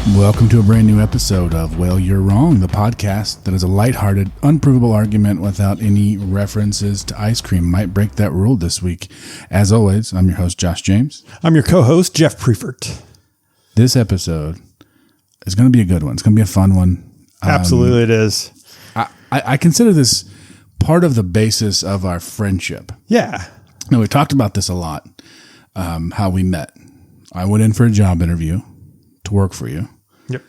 Welcome to a brand new episode of Well, You're Wrong, the podcast that is a lighthearted, unprovable argument without any references to ice cream. Might break that rule this week. As always, I'm your host, Josh James. I'm your co-host, Jeff Preefert. This episode is going to be a good one. It's going to be a fun one. Absolutely it is. I consider this part of the basis of our friendship. Yeah. Now, we talked about this a lot, how we met. I went in for a job interview to work for you. Yep.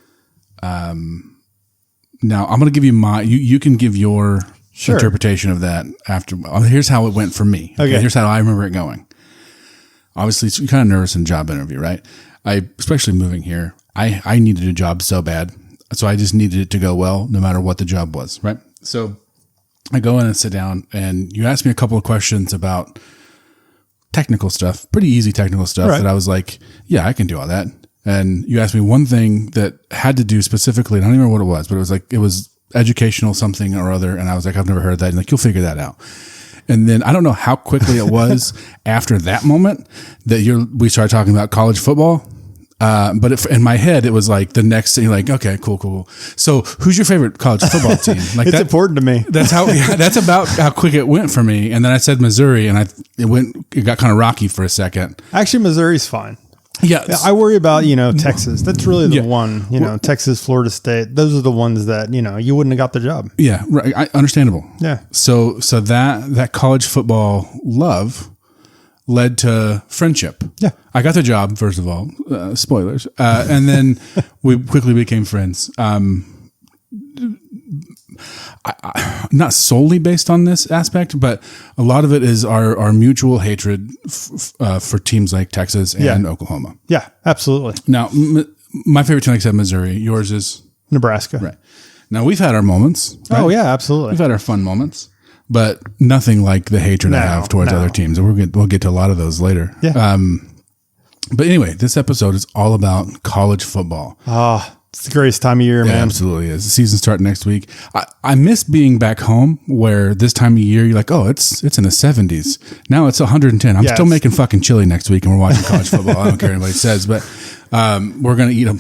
Now I'm going to give you you can give your interpretation of that after. Here's how it went for me. Okay. Here's how I remember it going. Obviously, you're kind of nervous in a job interview, right? Especially moving here, I needed a job so bad. So I just needed it to go well, no matter what the job was. Right. So I go in and sit down and you ask me a couple of questions about technical stuff, pretty easy technical stuff that I was like, yeah, I can do all that. And you asked me one thing that had to do specifically, and I don't even remember what it was, but it was educational something or other. And I was like, I've never heard of that. And like, you'll figure that out. And then I don't know how quickly it was after that moment that we started talking about college football. But in my head, it was like the next thing, like, okay, cool. So who's your favorite college football team? Like it's important to me. That's about how quick it went for me. And then I said Missouri and it got kind of rocky for a second. Actually, Missouri's fine. Yeah. I worry about, Texas. That's really the one, Texas, Florida State. Those are the ones that, you wouldn't have got the job. Yeah. Right. Understandable. Yeah. So that college football love led to friendship. Yeah. I got the job, first of all, spoilers. And then we quickly became friends. Not solely based on this aspect, but a lot of it is our mutual hatred for teams like Texas and Oklahoma. Yeah, absolutely. Now, my favorite team, like I said, Missouri. Yours is? Nebraska. Right. Now, we've had our moments. Right? Oh, yeah, absolutely. We've had our fun moments, but nothing like the hatred I have towards other teams. And we'll get to a lot of those later. Yeah. But anyway, this episode is all about college football. It's the greatest time of year, man. It absolutely is. The season starts next week. I miss being back home where this time of year you're like, oh, it's in the 70s. Now it's 110. I'm still making fucking chili next week and we're watching college football. I don't care what anybody says, but we're going to eat a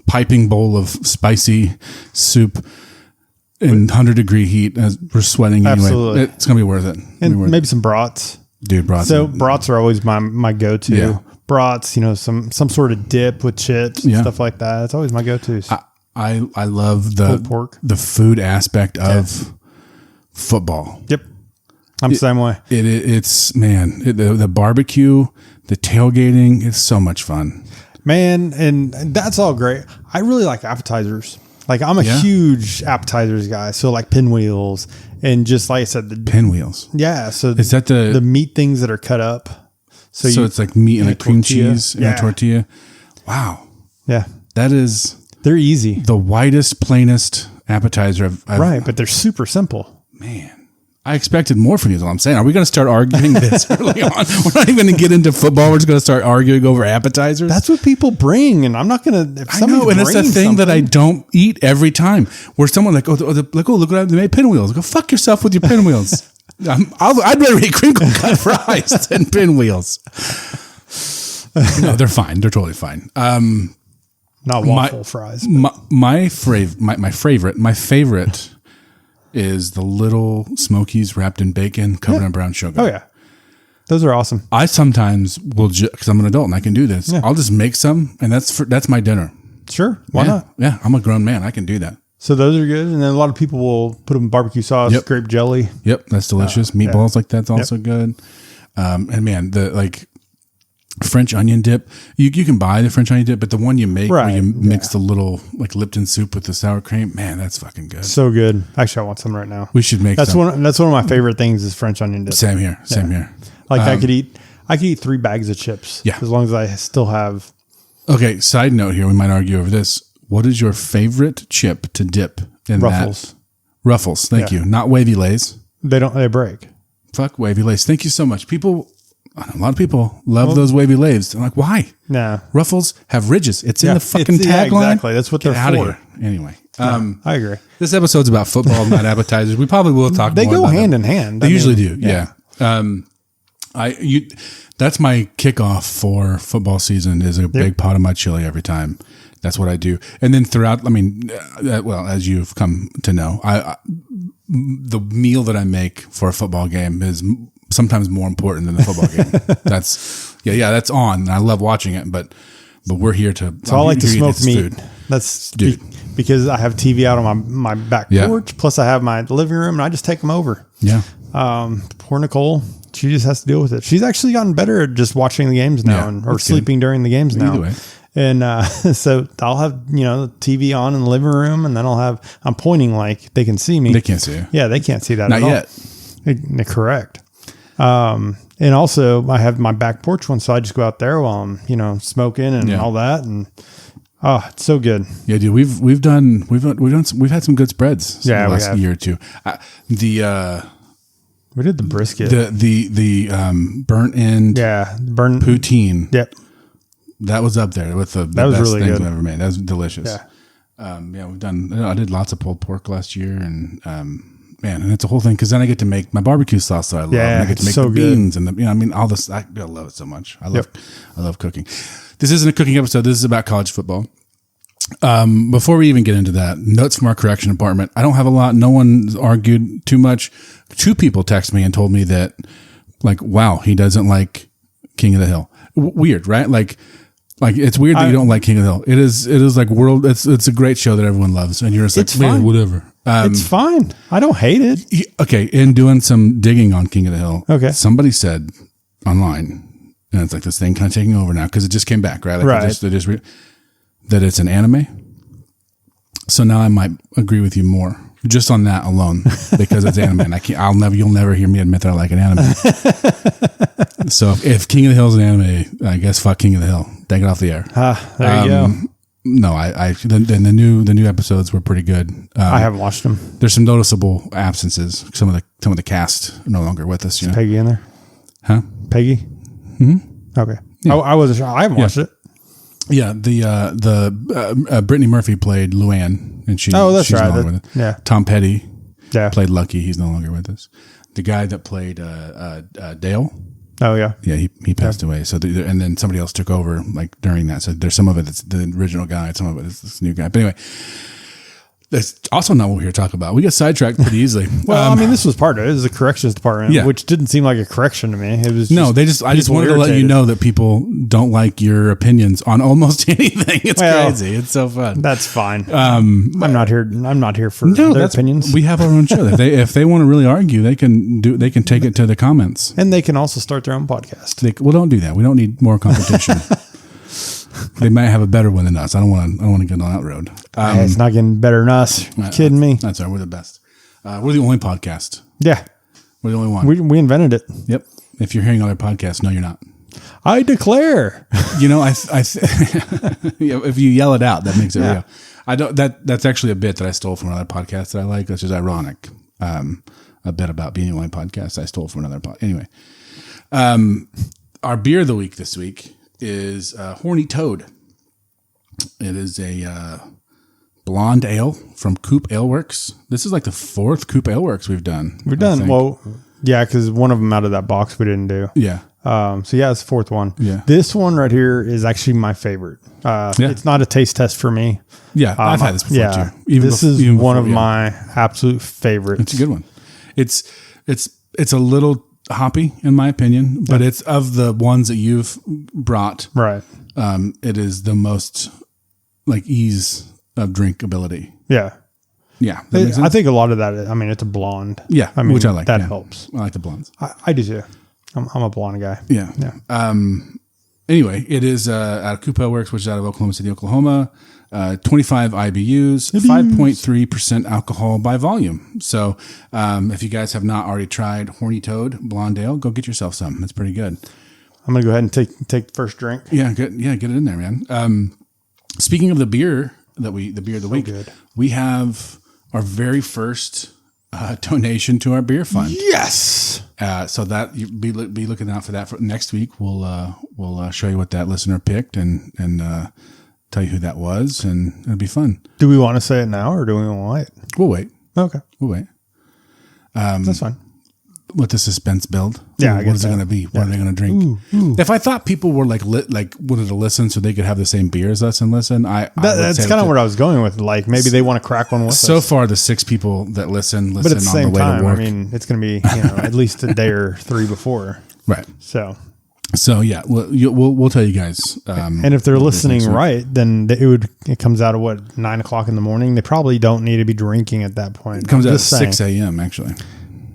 piping bowl of spicy soup in 100-degree heat as we're sweating anyway. Absolutely. It's going to be worth it. And maybe some brats. Dude, brats. So brats are always my go-to. Yeah. Brats, some sort of dip with chips and stuff like that. It's always my go-tos. I love the food aspect of football. Yep. I'm the same way. The barbecue, the tailgating is so much fun. Man, and that's all great. I really like appetizers. Like I'm a huge appetizers guy. So like pinwheels and just like I said, the pinwheels. Yeah. So is that the meat things that are cut up? So it's like meat and a cream cheese and a tortilla. Wow. Yeah. They're easy. The whitest, plainest appetizer I've right, but they're super simple. Man, I expected more from you is all I'm saying. Are we going to start arguing this early on? We're not even going to get into football. We're just going to start arguing over appetizers. That's what people bring. And I'm not going to, I know, and it's a thing that I don't eat every time. Where someone look what they made pinwheels. Go fuck yourself with your pinwheels. I'd rather eat crinkle cut fries than pinwheels. No, they're fine. They're totally fine. Not waffle fries. My favorite is the little Smokies wrapped in bacon, covered in brown sugar. Oh yeah, those are awesome. I sometimes will because I'm an adult and I can do this. Yeah. I'll just make some, and that's my dinner. Sure, why not? Yeah, I'm a grown man. I can do that. So those are good, and then a lot of people will put them in barbecue sauce, grape jelly. Yep, that's delicious. Meatballs like that's also good. And man, the French onion dip. You can buy the French onion dip, but the one you make where you mix the little like Lipton soup with the sour cream, man, that's fucking good. So good. Actually, I want some right now. We should make that's some. That's one of my favorite things is French onion dip. Same here. Like I could eat 3 bags of chips. Yeah, as long as I still have. Okay. Side note here, we might argue over this. What is your favorite chip to dip in Ruffles. that? Ruffles. Thank you. Not Wavy Lays. They break. Fuck Wavy Lays. Thank you so much. A lot of people love those Wavy Lays. I'm like, why? Nah. Ruffles have ridges. It's in the fucking tagline. Yeah, exactly. That's what they're out for. Of here. Anyway. I agree. This episode's about football, not appetizers. We probably will talk more about They go hand in hand. They usually do. Yeah. That's my kickoff for football season is a big pot of my chili every time. That's what I do. And then throughout, I mean, well, as you've come to know, the meal that I make for a football game is sometimes more important than the football game. That's on. And I love watching it, but we're here to. So I like to smoke meat. Food. That's because I have TV out on my back porch. Plus, I have my living room, and I just take them over. Yeah. Poor Nicole. She just has to deal with it. She's actually gotten better at just watching the games now or sleeping during the games now. Way. And so I'll have, the TV on in the living room, and then I'm pointing like they can see me. They can't see you. Yeah, they can't see that Not at yet. all. Correct. And also I have my back porch one, so I just go out there while I'm, smoking and all that. And it's so good. Yeah, dude, we've had some good spreads the last year or two. We did the brisket. The burnt end. Yeah, burnt poutine. Yep. That was up there with the that was best really things good. I've ever made. That was delicious. Yeah. We've done. I did lots of pulled pork last year, and and it's a whole thing because then I get to make my barbecue sauce that I love. Yeah, and I get to make the beans and all this. I love it so much. I love cooking. This isn't a cooking episode. This is about college football. Before we even get into that, notes from our correction department. I don't have a lot. No one's argued too much. 2 people texted me and told me that, like, wow, he doesn't like King of the Hill. Weird, right? Like it's weird that you don't like King of the Hill. It is like world. It's a great show that everyone loves, and you're just like, man, whatever. It's fine. I don't hate it. Okay, in doing some digging on King of the Hill, somebody said online, and it's like this thing kind of taking over now because it just came back, right? Like right. That it's an anime. So now I might agree with you more just on that alone because it's anime. And you'll never hear me admit that I like an anime. So if King of the Hill is an anime, I guess fuck King of the Hill. Take it off the air. There you go. No, the new episodes were pretty good. I haven't watched them. There's some noticeable absences. Some of the cast are no longer with us. Is Peggy in there? Huh? Peggy? Mm-hmm. Okay. Yeah. I wasn't sure. I haven't watched it. Yeah, the Brittany Murphy played Luann, and she's no longer with us. Yeah. Tom Petty played Lucky. He's no longer with us. The guy that played Dale. Oh yeah, yeah. He passed away. So and then somebody else took over like during that. So there's some of it that's the original guy, some of it is this new guy. But anyway. That's also not what we're here to talk about. We got sidetracked pretty easily. Well, this was part of it. It was the corrections department, which didn't seem like a correction to me. It was I just wanted to let you know that people don't like your opinions on almost anything. It's crazy. It's so fun. That's fine. I'm not here for their opinions. We have our own show. If they want to really argue, they can take it to the comments, and they can also start their own podcast. Don't do that. We don't need more competition. They might have a better one than us. I don't want to get on that road. It's not getting better than us. You kidding me? That's right. We're the best. We're the only podcast. Yeah. We're the only one. We invented it. Yep. If you're hearing other podcasts, no, you're not. I declare. If you yell it out, that makes it real. I don't. That's actually a bit that I stole from another podcast that I like, which is ironic. A bit about being the only podcast I stole from another podcast. Anyway, our beer of the week this week is Horny Toad. It is a blonde ale from Coop Ale Works. This is like the 4th Coop Ale Works we've done. Well, yeah, because one of them out of that box we didn't do. Yeah. It's the 4th one. Yeah. This one right here is actually my favorite. It's not a taste test for me. Yeah, I've had this before too. This is one of my absolute favorites. It's a good one. It's a little hoppy in my opinion, but it's of the ones that you've brought. Right. It is the most like ease of drinkability. Yeah. Yeah. I think a lot of that, it's a blonde. Yeah. Which I like. That helps. I like the blondes. I do too. I'm a blonde guy. Yeah. Yeah. Anyway, it is out of Coop Ale Works, which is out of Oklahoma City, Oklahoma. 25 IBUs, 5.3% alcohol by volume. So, if you guys have not already tried Horny Toad Blonde Ale, go get yourself some. It's pretty good. I'm gonna go ahead and take the first drink. Yeah, good. Yeah, get it in there, man. Speaking of the beer the beer of the week, we have our very first donation to our beer fund. Yes. So that you be looking out for that for next week. We'll show you what that listener picked and tell you who that was, and it'll be fun. Do we want to say it now, or do we want to wait? We'll wait. Okay. We'll wait. That's fine. what the suspense build. Yeah, what is it going to be? What are they going to drink? If I thought people were like wanted to listen so they could have the same beer as us and listen, that's kind of where I was going with. Like maybe they want to crack one with us. So far, the 6 people that listen but at the same on the way time, to work. I mean, it's going to be at least a day or 3 before. Right. So yeah, we'll tell you guys. And if they're listening right, then it comes out at 9:00 in the morning. They probably don't need to be drinking at that point. It comes out at 6 a.m. actually.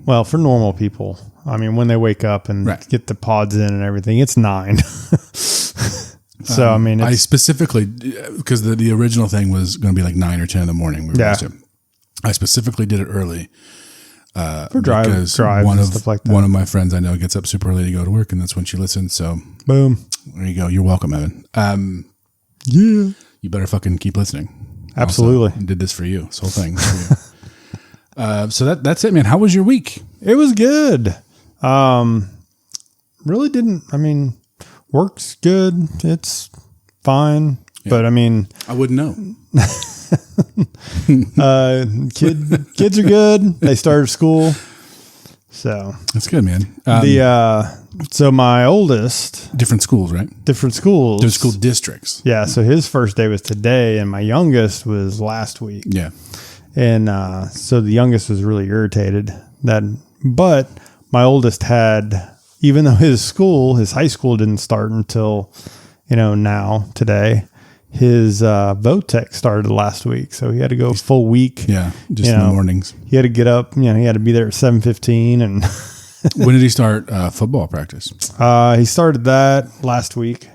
Well, for normal people, I mean, when they wake up and get the pods in and everything, it's 9. So I mean, I specifically because the original thing was going to be like 9 or 10 in the morning. I specifically did it early. For drives and stuff like that. One of my friends I know gets up super early to go to work, and that's when she listens. So, boom, there you go. You're welcome, Evan. Yeah, you better fucking keep listening. Absolutely, I did this for you. This whole thing. For you. So that's it, man. How was your week? It was good. Really didn't. I mean, work's good. It's fine, but I mean, I wouldn't know. Kids are good. They started school, so that's good, man. So my oldest, different schools, right? Different schools, different school districts. Yeah. So his first day was today, and my youngest was last week. Yeah. And so the youngest was really irritated but my oldest had, even though his high school didn't start until now today. His VOTEC started last week, so he had to go full week. Yeah, just in the mornings. He had to get up. He had to be there at 7:15. And when did he start football practice? He started that last week.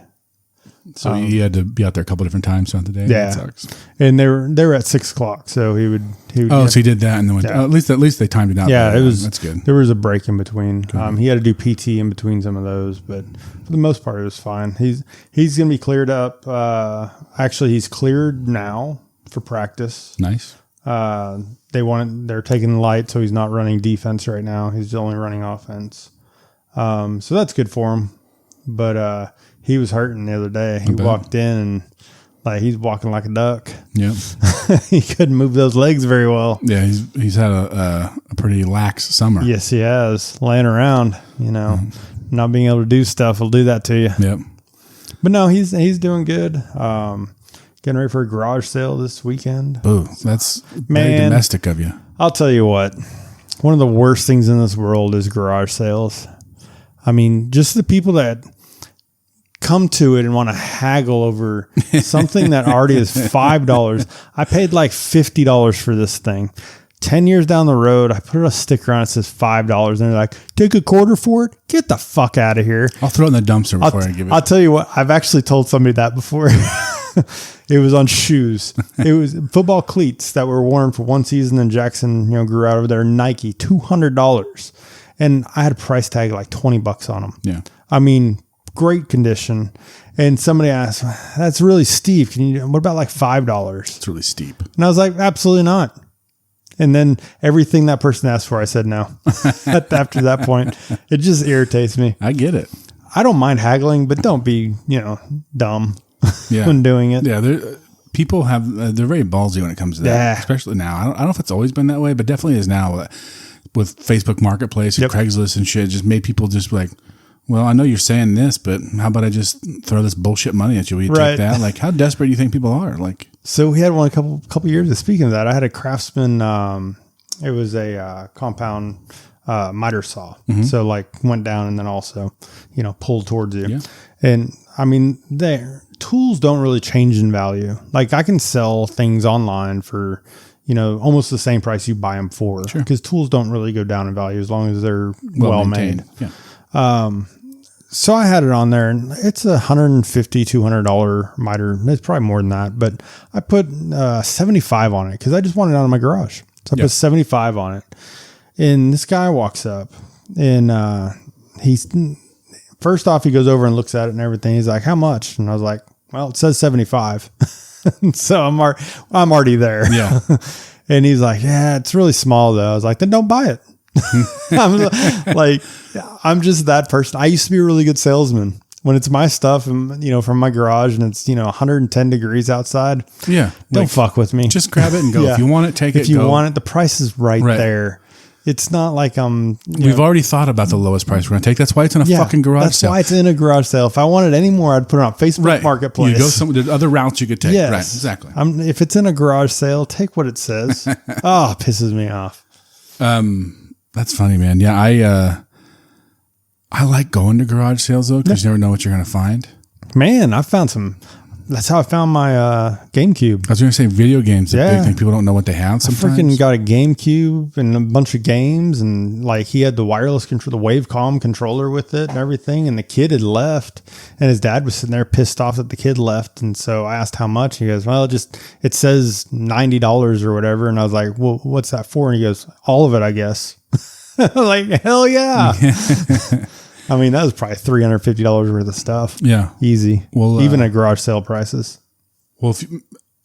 So he had to be out there a couple different times throughout the day. Yeah, that sucks. And they were at 6:00, so he would. So he did that, and then went. At least they timed it out. Yeah, it was. That's good. There was a break in between. He had to do PT in between some of those, but for the most part, it was fine. He's going to be cleared up. Actually, he's cleared now for practice. Nice. They're taking the light, so he's not running defense right now. He's only running offense. So that's good for him. But he was hurting the other day. He walked in and he's walking like a duck. Yeah. He couldn't move those legs very well. Yeah, he's had a pretty lax summer. Yes, he has. Laying around, not being able to do stuff will do that to you. Yep. But no, he's doing good. Getting ready for a garage sale this weekend. Boo, that's very domestic of you. I'll tell you what. One of the worst things in this world is garage sales. I mean, just the people that come to it and want to haggle over something that already is $5. I paid like $50 for this thing. 10 years down the road, I put a sticker on it that says $5, and they're like, take a quarter for it? Get the fuck out of here. I'll throw it in the dumpster before I give it. I'll tell you what, I've actually told somebody that before. It was on shoes. It was football cleats that were worn for one season, and Jackson, grew out over there. Nike, $200. And I had a price tag like $20 on them. Yeah. I mean, great condition. And somebody asked, that's really steep. What about like $5? It's really steep. And I was like, absolutely not. And then everything that person asked for, I said no. After that point, it just irritates me. I get it. I don't mind haggling, but don't be, dumb when doing it. Yeah, people they're very ballsy when it comes to that, especially now. I don't know if it's always been that way, but definitely is now with Facebook Marketplace and Craigslist and shit. Just made people just like, well, I know you're saying this, but how about I just throw this bullshit money at you? Will you take that? Like, how desperate do you think people are? Like, so we had one a couple years of speaking of that. I had a Craftsman. It was a compound miter saw. Mm-hmm. So like went down and then also, pulled towards you. Yeah. And I mean, their tools don't really change in value. Like I can sell things online for, almost the same price you buy them for, because tools don't really go down in value as long as they're well made. Yeah. So I had it on there, and it's $150, $200 miter. It's probably more than that, but I put 75 on it because I just wanted it out of my garage. So I put 75 on it, and this guy walks up, and he's first off, he goes over and looks at it and everything. He's like, "How much?" And I was like, "Well, it says 75." So I'm already there. Yeah. And he's like, "Yeah, it's really small though." I was like, "Then don't buy it." I'm just that person. I used to be a really good salesman. When it's my stuff and, from my garage and it's, 110 degrees outside. Yeah. Don't fuck with me. Just grab it and go. If you want it, take it. If you want it, the price is right there. It's not like We've already thought about the lowest price we're going to take. That's why it's in a fucking garage sale. That's why it's in a garage sale. If I wanted any more, I'd put it on Facebook Marketplace. You go there's other routes you could take. Yes. Right, exactly. If it's in a garage sale, take what it says. It pisses me off. That's funny, man. Yeah, I like going to garage sales though, because you never know what you're going to find. Man, I found some. That's how I found my GameCube. I was going to say video games. The big thing. People don't know what they have sometimes. I freaking got a GameCube and a bunch of games, and like he had the wireless control, the Wavecom controller with it and everything. And the kid had left, and his dad was sitting there pissed off that the kid left. And so I asked how much. He goes, "Well, it says $90 or whatever." And I was like, "Well, what's that for?" And he goes, "All of it, I guess." Like, hell yeah. I mean, that was probably $350 worth of stuff. Yeah. Easy. Well, even at garage sale prices. Well,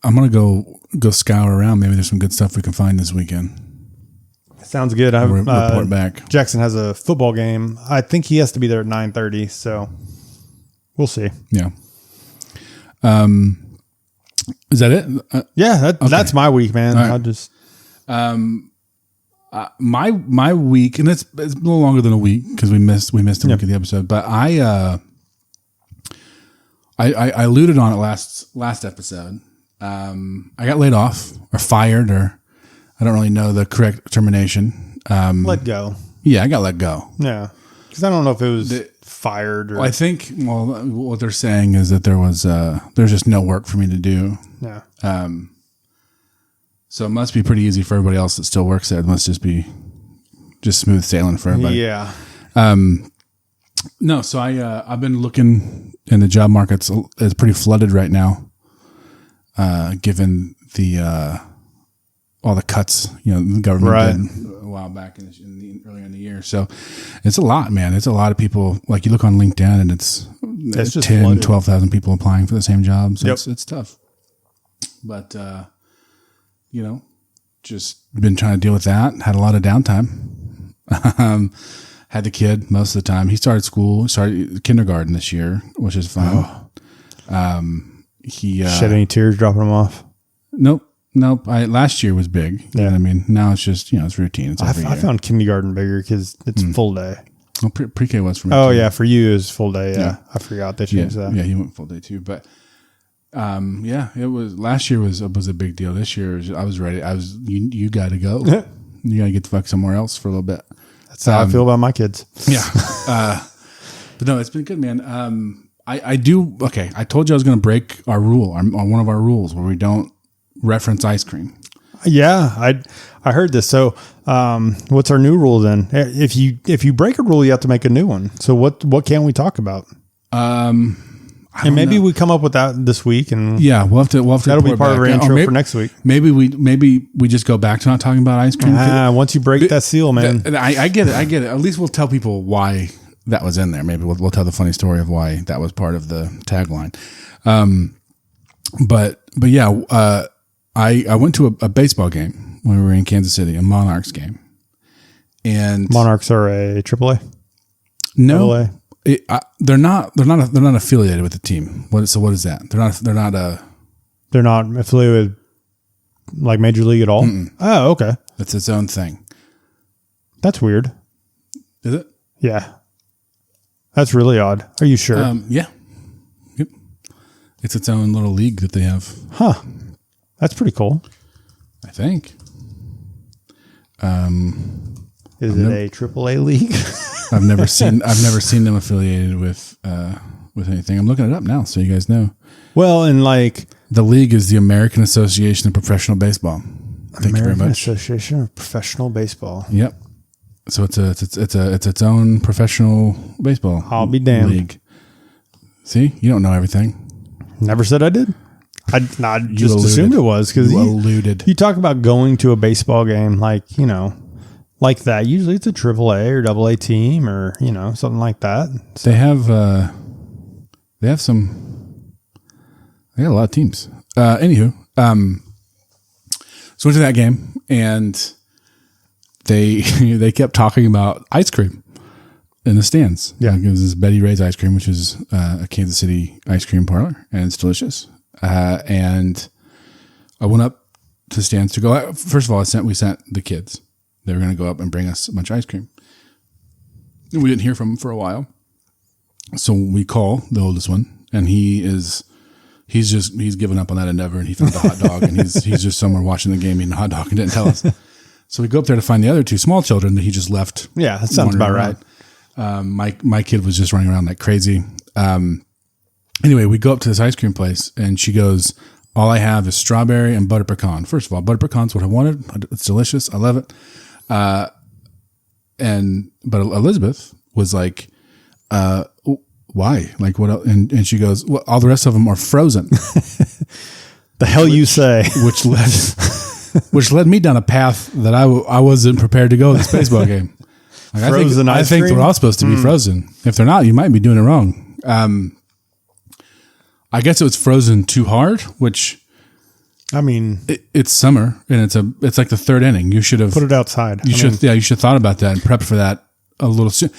I'm going to go scour around. Maybe there's some good stuff we can find this weekend. Sounds good. Report back. Jackson has a football game. I think he has to be there at 9:30. So we'll see. Yeah. Is that it? Yeah. That's my week, man. Right. I'll just, my week, and it's a little longer than a week because we missed a week of the episode. But I alluded on it last episode. I got laid off or fired, or I don't really know the correct termination. let go. Yeah, I got let go. Yeah, because I don't know if it was fired or. Well, I think what they're saying is that there's just no work for me to do. Yeah. So it must be pretty easy for everybody else that still works there. It must just be smooth sailing for everybody. Yeah. No, so I've been looking, and the job market's is pretty flooded right now, given the all the cuts the government did a while back earlier in the year. So it's a lot, man. It's a lot of people. Like you look on LinkedIn, and it's just 10, 12,000 people applying for the same job. So it's tough. But just been trying to deal with that. Had a lot of downtime. Had the kid most of the time. He started kindergarten this year, which is fun. He shed any tears dropping him off? Nope. Last year was big. You know what I mean? Now it's just, it's routine. It's every year. I found kindergarten bigger because it's full day. Well, pre-K was for me. Oh, yeah. For you, it was full day. Yeah. I forgot they changed that. Yeah, he went full day too. But it was last year was a big deal. This year I was ready. You got to go. You got to get the fuck somewhere else for a little bit. That's how I feel about my kids. Yeah. But no, it's been good, man. I do. Okay. I told you I was going to break our rule on one of our rules where we don't reference ice cream. Yeah. I heard this. So, what's our new rule then? If you break a rule, you have to make a new one. So what can we talk about? And maybe we come up with that this week, and we'll have to. That'll be part of our intro for next week. Maybe we just go back to not talking about ice cream. Once you break that seal, man. I get it. At least we'll tell people why that was in there. Maybe we'll tell the funny story of why that was part of the tagline. But yeah, I went to a baseball game when we were in Kansas City, a Monarchs game, and Monarchs are a AAA. No. AA? They're not affiliated with the team. What is that? They're not affiliated with like Major League at all. Mm-mm. Oh, okay. It's its own thing. That's weird. Is it? Yeah. That's really odd. Are you sure? Yeah. Yep. It's its own little league that they have. Huh. That's pretty cool. I think. Is it a AAA league? I've never seen them affiliated with anything. I'm looking it up now, so you guys know. Well, and like the league is the American Association of Professional Baseball. Thank you very much. Association of Professional Baseball. Yep. So it's its own professional baseball. I'll be damned. League. See, you don't know everything. Never said I did. I just assumed it was because you talk about going to a baseball game like that. Usually it's a AAA or AA team or something like that. So. They have they got a lot of teams. Anywho, so went to that game and they kept talking about ice cream in the stands. Yeah, it was this Betty Ray's ice cream, which is a Kansas City ice cream parlor, and it's delicious. And I went up to the stands to go. First of all, we sent the kids. They were going to go up and bring us a bunch of ice cream. And we didn't hear from them for a while. So we call the oldest one, and he's given up on that endeavor, and he found a hot dog, and he's just somewhere watching the game eating a hot dog and didn't tell us. So we go up there to find the other two small children that he just left. Yeah, that sounds about right. My kid was just running around like crazy. Anyway, we go up to this ice cream place, and she goes, all I have is strawberry and butter pecan. First of all, butter pecan's what I wanted. It's delicious. I love it. But Elizabeth was like, why? Like what? And she goes, well, all the rest of them are frozen. The hell you say? Which led me down a path that I wasn't prepared to go to this baseball game. Like, I think they're all supposed to be frozen. If they're not, you might be doing it wrong. I guess it was frozen too hard, which I mean, it's summer and it's like the third inning. You should have put it outside. You should have thought about that and prepped for that a little soon.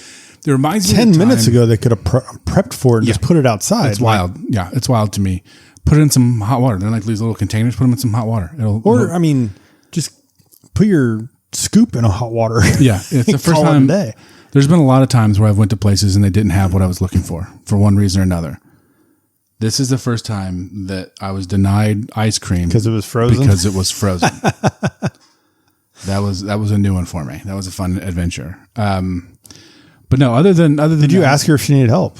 It reminds me 10 minutes ago they could have prepped for it and just put it outside. It's wild. Yeah, it's wild to me. Put it in some hot water. They're like these little containers. Put them in some hot water. I mean, just put your scoop in a hot water. Yeah, it's the first time. There's been a lot of times where I've went to places and they didn't have what I was looking for one reason or another. This is the first time that I was denied ice cream because it was frozen. That was a new one for me. That was a fun adventure. But no, other than did you ask her if she needed help?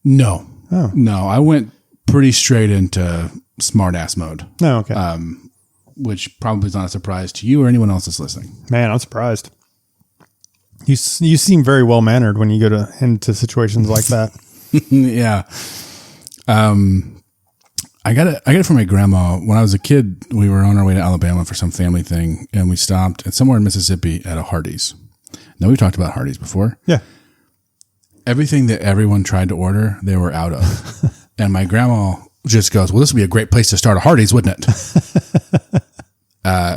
No. Oh. No, I went pretty straight into smart ass mode. No, okay. Which probably is not a surprise to you or anyone else that's listening. Man, I'm surprised. You seem very well mannered when you go into situations like that. Yeah. I got it from my grandma. When I was a kid, we were on our way to Alabama for some family thing, and we stopped at somewhere in Mississippi at a Hardee's. Now, we've talked about Hardee's before. Yeah. Everything that everyone tried to order, they were out of. And my grandma just goes, well, this would be a great place to start a Hardee's, wouldn't it?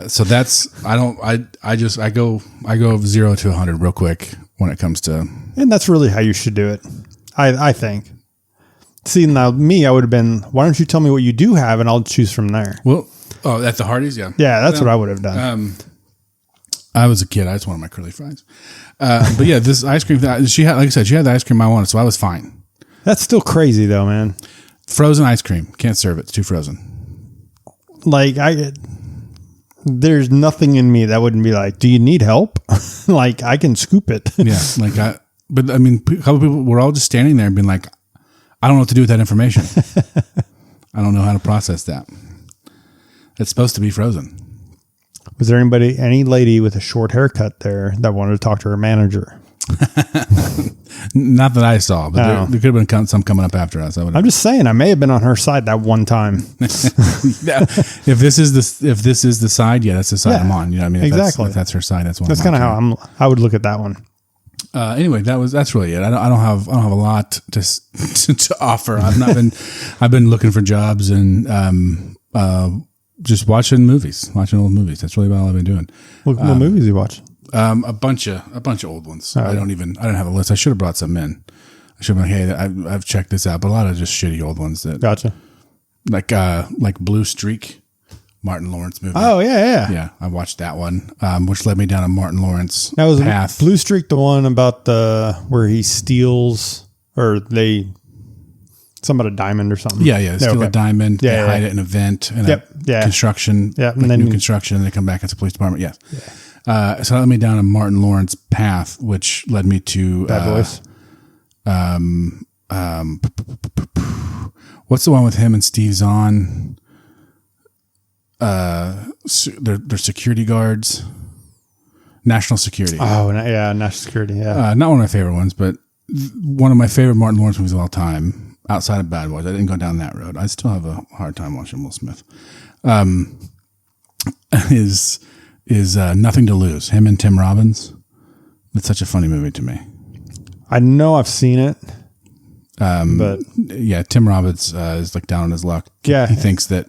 So I go 0 to 100 real quick when it comes to. And that's really how you should do it. I think. See, now me, I would have been, why don't you tell me what you do have and I'll choose from there. Well, at the Hardee's, yeah. Yeah, that's what I would have done. I was a kid. I just wanted my curly fries. But yeah, this ice cream, she had, like I said, she had the ice cream I wanted, so I was fine. That's still crazy though, man. Frozen ice cream. Can't serve it. It's too frozen. Like there's nothing in me that wouldn't be like, do you need help? Like I can scoop it. Yeah. But I mean, a couple people were all just standing there and being like, I don't know what to do with that information. I don't know how to process that. It's supposed to be frozen. Was there any lady with a short haircut there that wanted to talk to her manager? Not that I saw, but there could have been some coming up after us. I'm just saying, I may have been on her side that one time. If this is the side, yeah, that's the side I'm on. You know what I mean? Exactly. If that's her side, that's one. That's kind of how I would look at that one. Anyway, that's really it. I don't have a lot to offer. I've been looking for jobs and just watching old movies. That's really about all I've been doing. What movies you watch? A bunch of old ones. I don't have a list. I should have brought some in. I should have been, hey, I've checked this out, but a lot of just shitty old ones that gotcha. Like Blue Streak, Martin Lawrence movie. Oh yeah. Yeah, I watched that one, which led me down a Martin Lawrence path. Blue Streak, the one about where he steals some about a diamond or something. Yeah. Steal a diamond. Yeah, hide it in a vent. And construction. Yeah, and then new construction, and they come back as a police department. Yes. Yeah. So that led me down a Martin Lawrence path, which led me to Bad Boys. What's the one with him and Steve Zahn? They're security guards. National Security. Oh, yeah, National Security. Yeah. Not one of my favorite ones, but one of my favorite Martin Lawrence movies of all time. Outside of Bad Boys, I didn't go down that road. I still have a hard time watching Will Smith. Is Nothing to Lose? Him and Tim Robbins. It's such a funny movie to me. I know I've seen it, but yeah, Tim Robbins is like down on his luck. Yeah, he thinks that.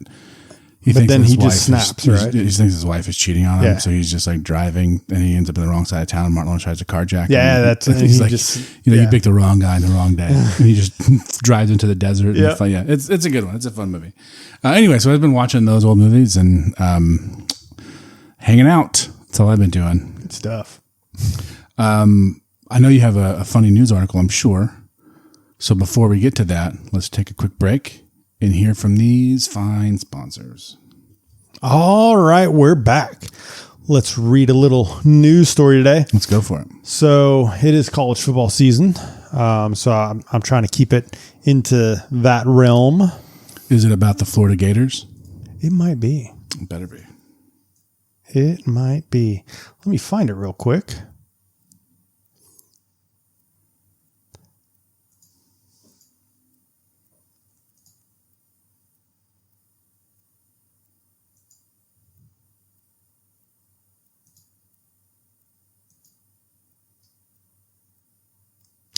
He just snaps, right? He thinks his wife is cheating on him, so he's just like driving, and he ends up in the wrong side of town. Martin Lawrence tries to carjack him. Yeah, he's like, you picked the wrong guy on the wrong day, and he just drives into the desert. Yeah, it's a good one. It's a fun movie. Anyway, so I've been watching those old movies and hanging out. That's all I've been doing. Good stuff. I know you have a funny news article, I'm sure. So before we get to that, let's take a quick break and hear from these fine sponsors. All right, we're back. Let's read a little news story today. Let's go for it. So it is college football season. So I'm trying to keep it into that realm. Is it about the Florida Gators? It might be. It better be. It might be. Let me find it real quick.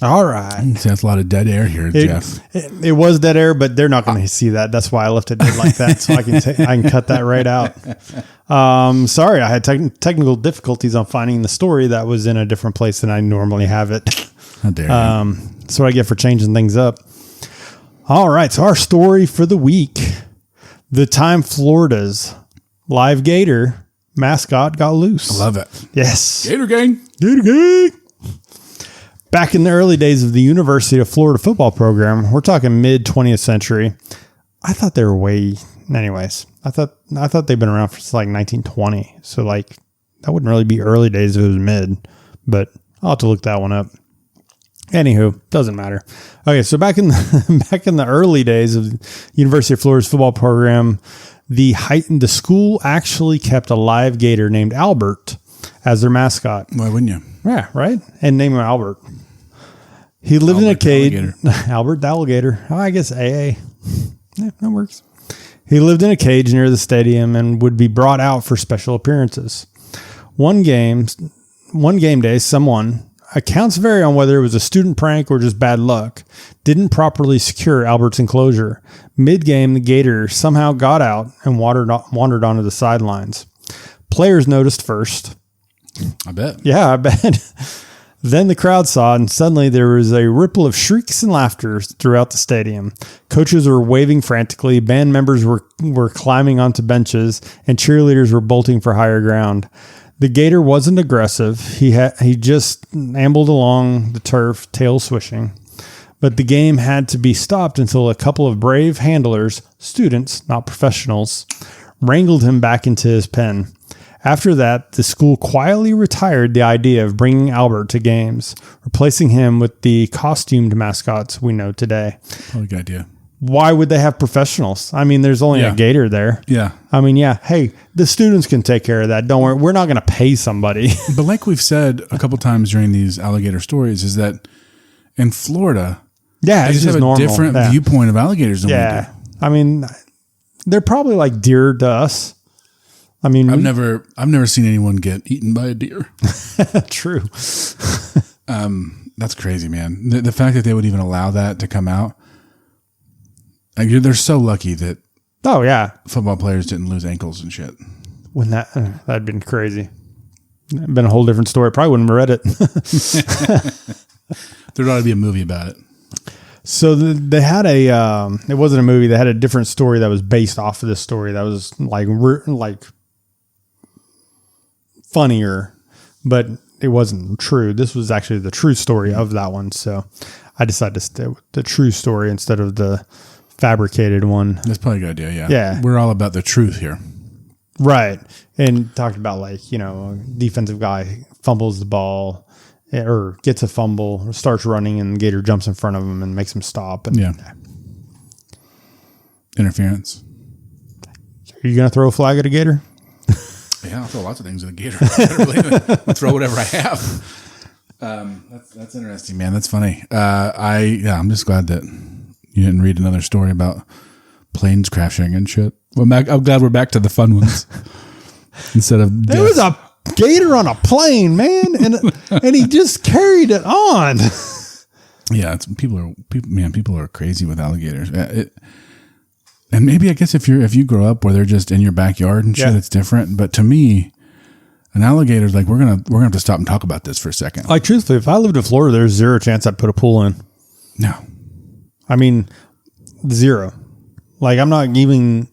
All right. See, that's a lot of dead air here, Jeff. It was dead air, but they're not going to see that. That's why I left it dead like that, so I can cut that right out. Sorry, I had technical difficulties on finding the story that was in a different place than I normally have it. How dare you. That's what I get for changing things up. All right, so our story for the week: the time Florida's live gator mascot got loose. I love it. Yes, Gator Gang. Gator Gang. Back in the early days of the University of Florida football program, we're talking mid 20th century. I thought they were anyways. I thought they've been around since like 1920. So like that wouldn't really be early days if it was mid, but I'll have to look that one up. Anywho, doesn't matter. Okay, so back in the early days of University of Florida's football program, the school actually kept a live gator named Albert as their mascot. Why wouldn't you? Yeah, right. And name him Albert. He lived in a cage. Albert the alligator. Oh, I guess AA. Yeah, that works. He lived in a cage near the stadium and would be brought out for special appearances. One game day, someone, accounts vary on whether it was a student prank or just bad luck, didn't properly secure Albert's enclosure. Mid-game, the gator somehow got out and wandered onto the sidelines. Players noticed first. I bet. Yeah, I bet. Then the crowd saw it, and suddenly there was a ripple of shrieks and laughter throughout the stadium. Coaches were waving frantically, band members were climbing onto benches, and cheerleaders were bolting for higher ground. The gator wasn't aggressive. He just ambled along the turf, tail swishing. But the game had to be stopped until a couple of brave handlers, students, not professionals, wrangled him back into his pen. After that, the school quietly retired the idea of bringing Albert to games, replacing him with the costumed mascots we know today. Probably a good idea. Why would they have professionals? I mean, there's only a gator there. Yeah. I mean, yeah. Hey, the students can take care of that. Don't worry. We're not going to pay somebody. But like we've said a couple times during these alligator stories is that in Florida, they just have a different viewpoint of alligators than we do. I mean, they're probably like deer to us. I mean, I've never seen anyone get eaten by a deer. True. That's crazy, man. The fact that they would even allow that to come out. Like, they're so lucky that football players didn't lose ankles and shit. Wouldn't that'd been crazy. It'd been a whole different story. Probably wouldn't have read it. There ought to be a movie about it. So they had it wasn't a movie. They had a different story that was based off of this story that was like funnier, but it wasn't true. This was actually the true story of that one. So I decided to stay with the true story instead of the fabricated one. That's probably a good idea. Yeah. Yeah. We're all about the truth here. Right. And talked about defensive guy fumbles the ball or gets a fumble or starts running and the gator jumps in front of him and makes him stop. And Interference. Are you going to throw a flag at a gator? Yeah, I'll throw lots of things at a gator. I better believe it. I'll throw whatever I have. That's interesting, man. That's funny. I'm just glad that you didn't read another story about planes crashing and shit. Well, I'm glad we're back to the fun ones instead of there was a gator on a plane, man, and he just carried it on. Yeah, people are crazy with alligators. And maybe I guess if you grow up where they're just in your backyard and shit, it's different. But to me, an alligator's like we're gonna have to stop and talk about this for a second. Like truthfully, if I lived in Florida, there's zero chance I'd put a pool in. No, I mean zero. Like I'm not even.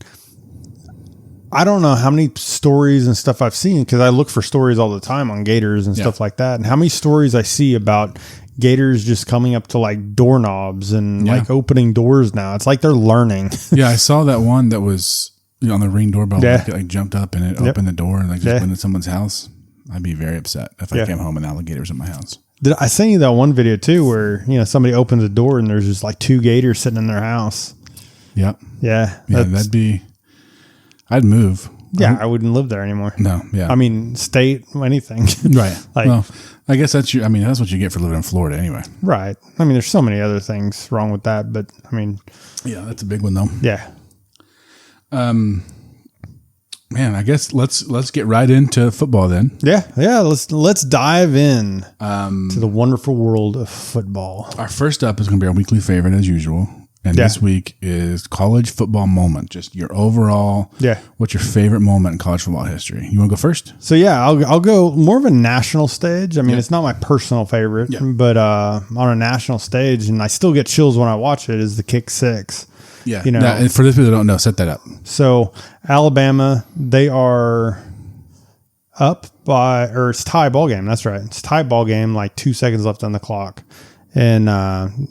I don't know how many stories and stuff I've seen, because I look for stories all the time on gators and stuff like that. And how many stories I see about gators just coming up to like doorknobs and like opening doors now. It's like they're learning. Yeah, I saw that one that was on the Ring doorbell. Yeah. It like jumped up and it opened the door and like just went into someone's house. I'd be very upset if I came home and alligator was in my house. Did I sent you that one video too where, somebody opens a door and there's just like 2 gators sitting in their house? Yep. Yeah. Yeah, I'd move. Yeah, I wouldn't live there anymore. No, yeah. I mean, state, anything. Right. Like, well, I guess that's what you get for living in Florida anyway. Right. I mean, there's so many other things wrong with that, but I mean. Yeah, that's a big one though. Yeah. Man, I guess let's get right into football then. Yeah. Let's dive in to the wonderful world of football. Our first up is going to be our weekly favorite as usual. And this week is college football moment. Just your overall, what's your favorite moment in college football history? You want to go first? So I'll go more of a national stage. I mean, it's not my personal favorite, but on a national stage, and I still get chills when I watch it, is the kick six. Yeah. And for those people that don't know, set that up. So Alabama, they are up by, it's tie ball game. That's right. It's tie ball game, like 2 seconds left on the clock. And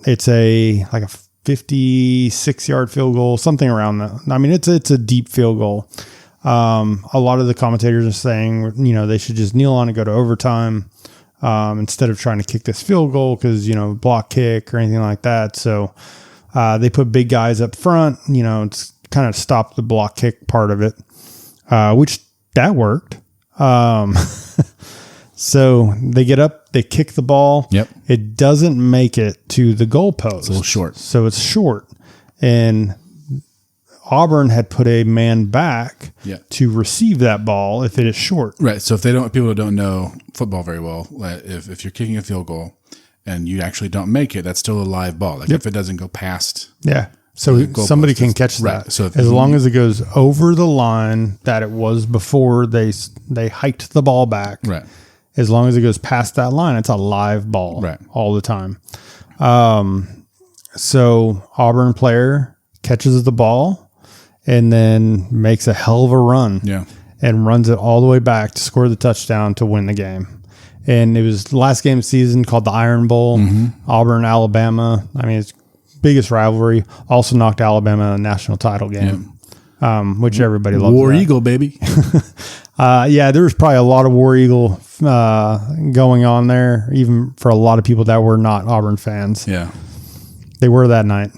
it's a 56-yard field goal, something around that. I mean, it's a deep field goal. A lot of the commentators are saying, they should just kneel on and go to overtime instead of trying to kick this field goal because, block kick or anything like that. So they put big guys up front, it's kind of stopped the block kick part of it, which that worked. So they get up, they kick the ball. Yep. It doesn't make it to the goalpost. It's a little short. So it's short. And Auburn had put a man back to receive that ball if it is short. Right. So if people who don't know football very well, if you're kicking a field goal and you actually don't make it, that's still a live ball. Like if it doesn't go past. Yeah. So somebody can catch that. Right. So as long as it goes over the line that it was before they hiked the ball back. Right. As long as it goes past that line, it's a live ball all the time. So Auburn player catches the ball and then makes a hell of a run and runs it all the way back to score the touchdown to win the game. And it was the last game of the season called the Iron Bowl, Auburn, Alabama. I mean, it's biggest rivalry. Also knocked Alabama in a national title game, which everybody loves. War Eagle, baby. There was probably a lot of War Eagle going on there, even for a lot of people that were not Auburn fans. Yeah. They were that night.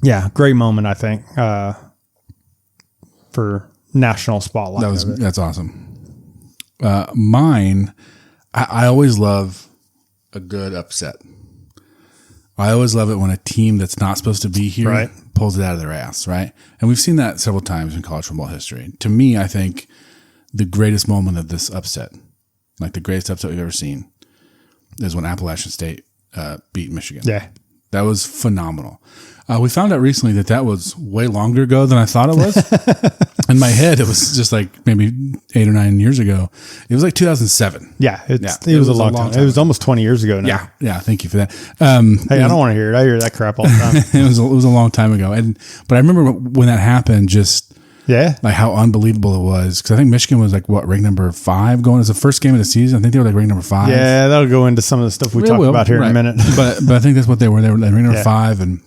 Yeah, great moment, I think, for national spotlight. That's awesome. Mine, I always love a good upset. I always love it when a team that's not supposed to be here pulls it out of their ass, right? And we've seen that several times in college football history. To me, I think the greatest moment of this upset, like the greatest upset we've ever seen, is when Appalachian State beat Michigan. Yeah. That was phenomenal. We found out recently that was way longer ago than I thought it was. In my head, it was just like maybe 8 or 9 years ago. It was like 2007. Yeah, it was a long time. It was almost 20 years ago now. Yeah. Thank you for that. Hey, I don't want to hear it. I hear that crap all the time. It was a long time ago, but I remember when that happened. Just like how unbelievable it was, because I think Michigan was like ranked number 5 going as the first game of the season. I think they were like ranked number 5. Yeah, that'll go into some of the stuff we talk about here in a minute. but I think that's what they were. They were ranked number 5, and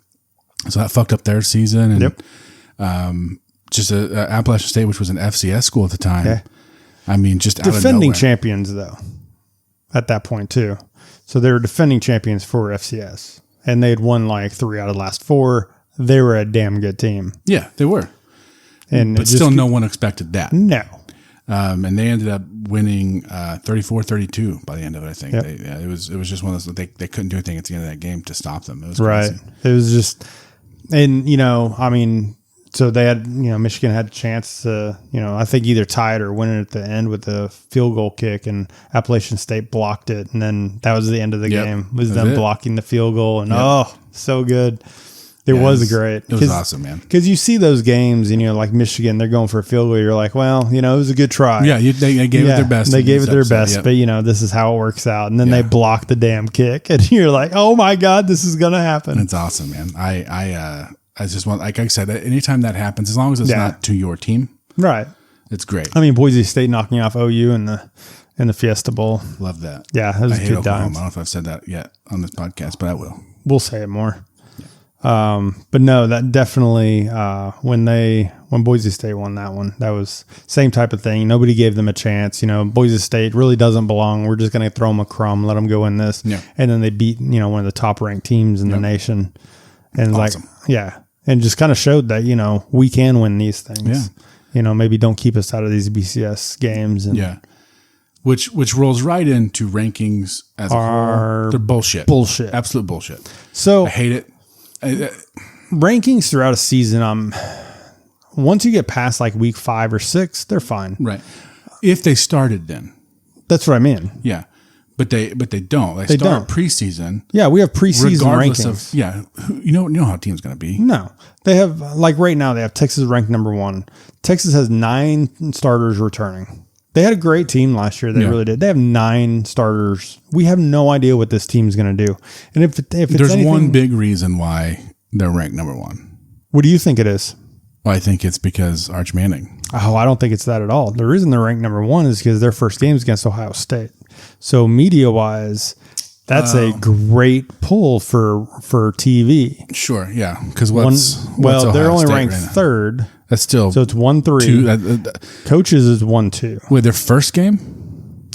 so that fucked up their season. And just Appalachian State, which was an FCS school at the time. Yeah. I mean, just defending champions though at that point too. So they were defending champions for FCS, and they had won like 3 out of the last 4. They were a damn good team. Yeah, they were. But still, no one expected that. No. And they ended up winning 34-32 by the end of it, I think. It was just one of those, they couldn't do anything at the end of that game to stop them. It was crazy. It was just, and, I mean, so they had, Michigan had a chance to, I think either tie it or win it at the end with the field goal kick, and Appalachian State blocked it. And then that was the end of the game. It was them blocking the field goal, and so good. It was great. It was awesome, man. Because you see those games, like Michigan, they're going for a field goal. You're like, well, it was a good try. Yeah, they gave it their best. They gave it their best, but this is how it works out. And then they block the damn kick, and you're like, oh my God, this is gonna happen. It's awesome, man. I just want, like I said, anytime that happens, as long as it's not to your team, Right. It's great. I mean, Boise State knocking off OU in the Fiesta Bowl. Love that. Yeah, that was I hate good Oklahoma. times. I don't know if I've said that yet on this podcast, but I will. We'll say it more. But no, that definitely when Boise State won that one, that was same type of thing. Nobody gave them a chance. Boise State really doesn't belong. We're just going to throw them a crumb, let them go in this, and then they beat one of the top ranked teams in the nation, and awesome. and just kind of showed that we can win these things. Maybe don't keep us out of these BCS games. And Which rolls right into rankings as a whole. They're bullshit. Bullshit. Absolute bullshit. So I hate it. Rankings throughout a season, once you get past like week 5 or 6, they're fine. Right. If they started then. That's what I mean. Yeah. But they don't. They start don't. preseason. Yeah, we have preseason regardless rankings. Of you know how a team's going to be. No. They have, like right now, they have Texas ranked number 1. Texas has 9 starters returning. They had a great team last year. They really did. They have 9 starters. We have no idea what this team's going to do. And if it's there's anything, one big reason why they're ranked number 1. What do you think it is? Well, I think it's because Arch Manning. Oh, I don't think it's that at all. The reason they're ranked number 1 is because their first game is against Ohio State. So media-wise, that's a great pull for TV. Sure, yeah. Because they're only ranked right 3rd. That's still so it's 1-3. Coaches is 1-2. Wait, their first game?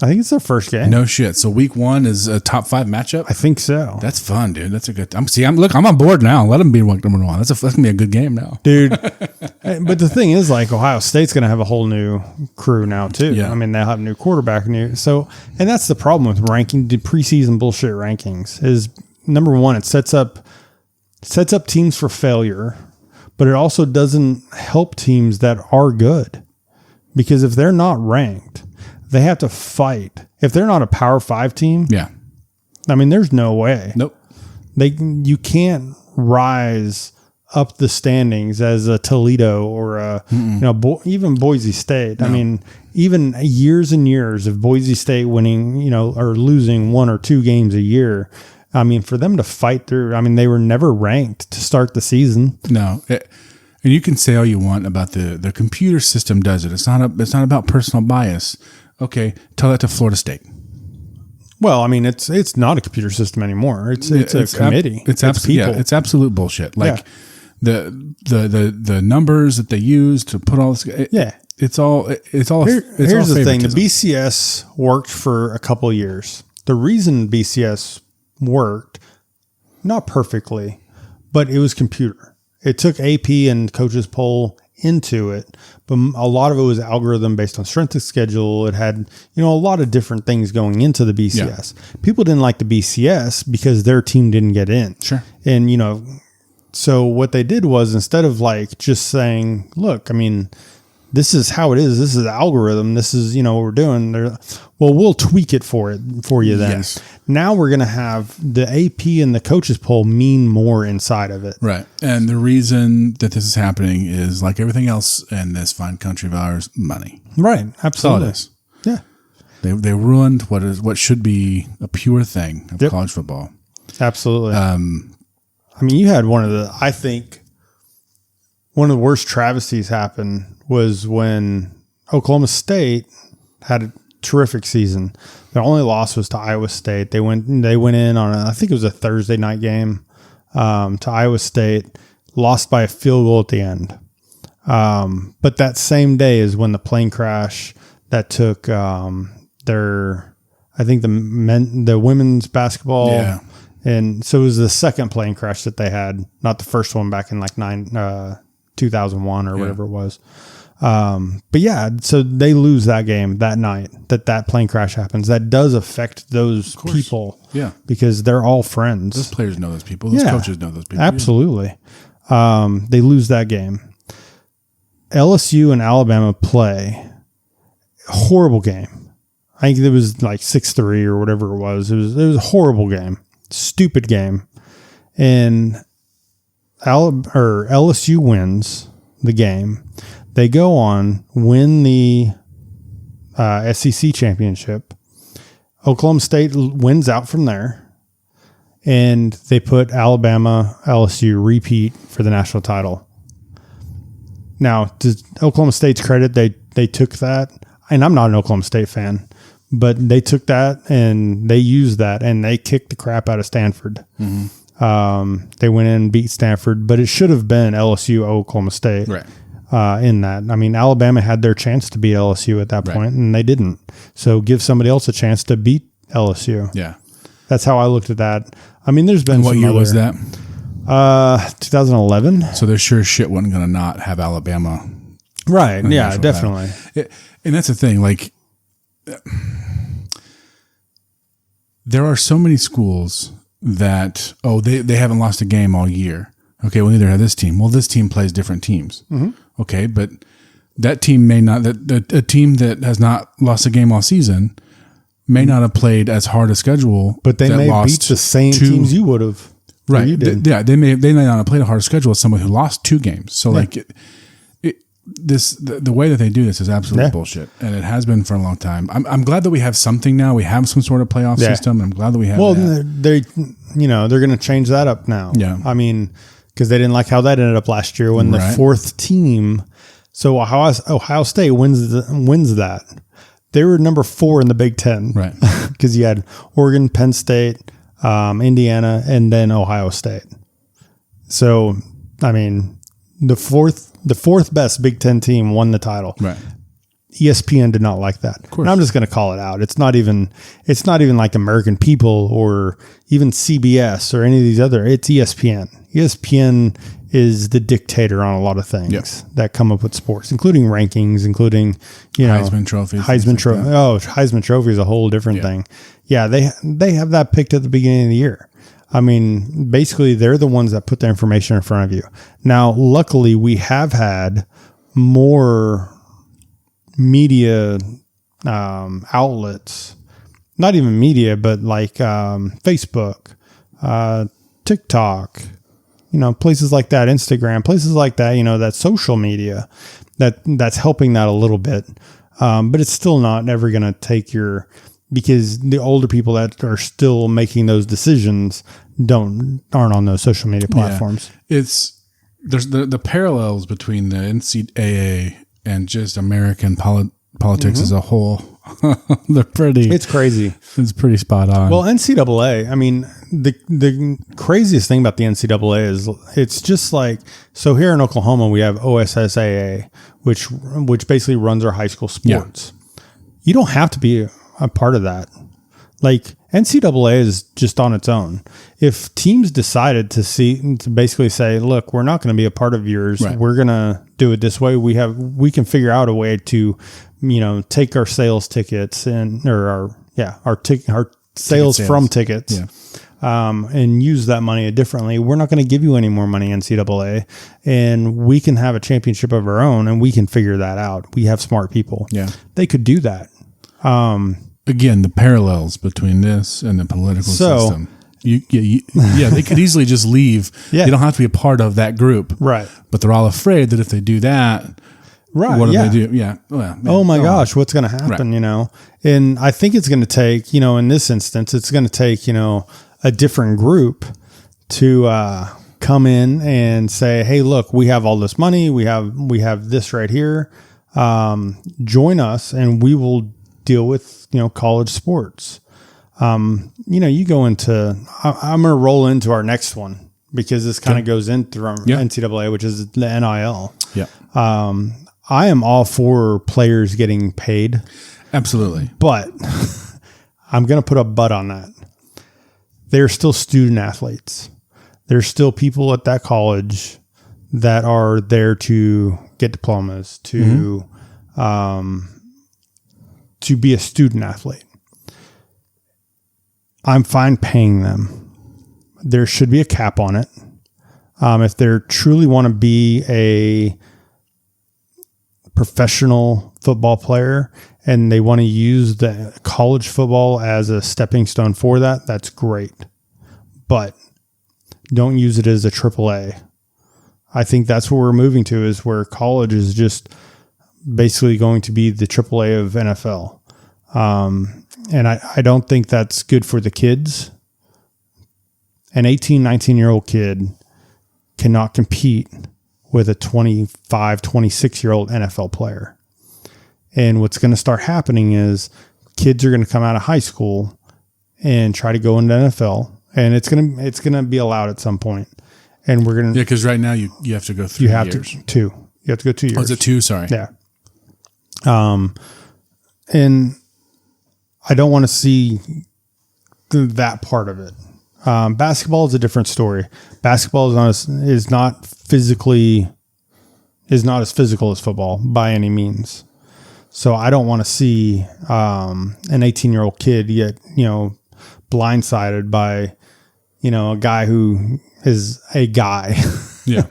I think it's their first game. No shit. So week 1 is a top 5 matchup. I think so. That's fun, dude. That's a good. I'm on board now. Let them be number 1. That's gonna be a good game now, dude. But the thing is, like Ohio State's gonna have a whole new crew now too. Yeah. I mean, they'll have a new quarterback, and that's the problem with ranking the preseason bullshit rankings. Is number 1, it sets up teams for failure, but it also doesn't help teams that are good, because if they're not ranked, they have to fight. If they're not a Power 5 team, I mean, there's no way. Nope. You can't rise up the standings as a Toledo or even Boise State. No. I mean, even years and years of Boise State winning, or losing 1 or 2 games a year. I mean, for them to fight through, I mean, they were never ranked to start the season. No. And you can say all you want about the computer system does it. It's not about personal bias. Okay, tell that to Florida State. Well, I mean, it's not a computer system anymore. It's a committee. It's people. It's absolute bullshit. Like the numbers that they use to put all this. It's all. Here's the thing: the BCS worked for a couple of years. The reason BCS worked, not perfectly, but it was computer. It took AP and coaches poll into it, but a lot of it was algorithm based on strength of schedule. It had, a lot of different things going into the BCS. Yeah. People didn't like the BCS because their team didn't get in. Sure. And, so what they did was, instead of like just saying, look, I mean, this is how it is. This is the algorithm. This is, what we're doing. Well, we'll tweak it for you then. Yes. Now we're going to have the AP and the coaches poll mean more inside of it. Right. And the reason that this is happening is, like everything else in this fine country of ours, money. Right. Absolutely. That's all it is. Yeah. They ruined what should be a pure thing of college football. Absolutely. I mean, you had one of the worst travesties happen was when Oklahoma State had a terrific season. Their only loss was to Iowa State. They went in on I think it was a Thursday night game to Iowa State, lost by a field goal at the end. But that same day is when the plane crash that took the women's basketball. Yeah. And so it was the second plane crash that they had, not the first one back in like 2001 or whatever it was. But yeah, so they lose that game that night that plane crash happens. That does affect those people. Yeah. Because they're all friends. Those players know those people. Those coaches know those people. Absolutely. Yeah. They lose that game. LSU and Alabama play. Horrible game. I think it was like 6-3 or whatever it was. It was a horrible game. Stupid game. And LSU wins the game. They go on, win the SEC championship. Oklahoma State wins out from there. And they put Alabama, LSU repeat for the national title. Now, to Oklahoma State's credit, they took that, and I'm not an Oklahoma State fan, but they took that and they used that and they kicked the crap out of Stanford. Mm-hmm. They went in and beat Stanford, but it should have been LSU, Oklahoma State. Right. In that. I mean, Alabama had their chance to beat LSU at that point, and they didn't. So give somebody else a chance to beat LSU. Yeah. That's how I looked at that. I mean, there's been and what year was that? 2011. So there sure as shit wasn't going to not have Alabama. Right. Yeah, definitely. And that's the thing. Like, there are so many schools that, they haven't lost a game all year. Okay, well, neither have this team. Well, this team plays different teams. Mm-hmm. Okay, but that team may not, a team that has not lost a game all season may not have played as hard a schedule. But they may beat the same teams you would have. Right. They may not have played a harder schedule as someone who lost 2 games. So the way that they do this is absolute bullshit, and it has been for a long time. I'm glad that we have something now. We have some sort of playoff system. I'm glad that we have. Well, they're going to change that up now. Yeah. I mean, because they didn't like how that ended up last year when the 4th team. So Ohio State wins that. They were number 4 in the Big Ten, right? Because you had Oregon, Penn State, Indiana, and then Ohio State. So, I mean, the fourth best Big Ten team won the title. Right. ESPN did not like that. And I'm just going to call it out. It's not even like American People or even CBS or any of these other. It's ESPN. ESPN is the dictator on a lot of things that come up with sports, including rankings, including Heisman trophies. Heisman Trophy. Heisman Trophy is a whole different thing. Yeah, they have that picked at the beginning of the year. I mean, basically, they're the ones that put the information in front of you. Now, luckily, we have had more media outlets, not even media, but like Facebook, TikTok, places like that, Instagram, places like that, that social media that's helping that a little bit. But it's still not ever going to take because the older people that are still making those decisions aren't on those social media platforms. Yeah. There's the parallels between the NCAA and just American politics as a whole. It's crazy. It's pretty spot on. Well, NCAA, I mean, the craziest thing about the NCAA is it's just like, so here in Oklahoma, we have OSSAA, which basically runs our high school sports. Yeah. You don't have to be a part of that. Like, NCAA is just on its own. If teams decided to basically say, look, we're not going to be a part of yours. Right. We're going to do it this way. We can figure out a way to, take our sales tickets our sales from tickets, and use that money differently. We're not going to give you any more money, NCAA, and we can have a championship of our own, and we can figure that out. We have smart people. Yeah, they could do that. Again, the parallels between this and the political system. They could easily just leave. Yeah. You don't have to be a part of that group. Right. But they're all afraid that if they do that, what do they do? Yeah. Well, oh my gosh, what's going to happen, right. And I think it's going to take, in this instance, it's going to take, a different group to come in and say, hey, look, we have all this money. We have this right here. Join us and we will deal with, college sports. You go into, I'm going to roll into our next one because this kind of goes into NCAA, which is the NIL. Yeah. I am all for players getting paid. Absolutely. But I'm going to put a but on that. They're still student athletes. There's still people at that college that are there to get diplomas, to be a student athlete. I'm fine paying them. There should be a cap on it. If they truly want to be a professional football player and they want to use the college football as a stepping stone for that, that's great. But don't use it as a AAA. I think that's where we're moving to, is where college is just basically going to be the AAA of NFL. And I don't think that's good for the kids. An 18, 19-year-old kid cannot compete with a 25, 26-year-old NFL player. And what's going to start happening is kids are going to come out of high school and try to go into NFL, and it's going to be allowed at some point. And we're going to because right now you have to go 3 years. You have to go 2 years. Oh, is it 2? Sorry. Yeah. And I don't want to see that part of it. Basketball is a different story. Basketball is not as physical as football by any means. So I don't want to see an 18-year-old kid get, blindsided by, a guy who is a guy yeah.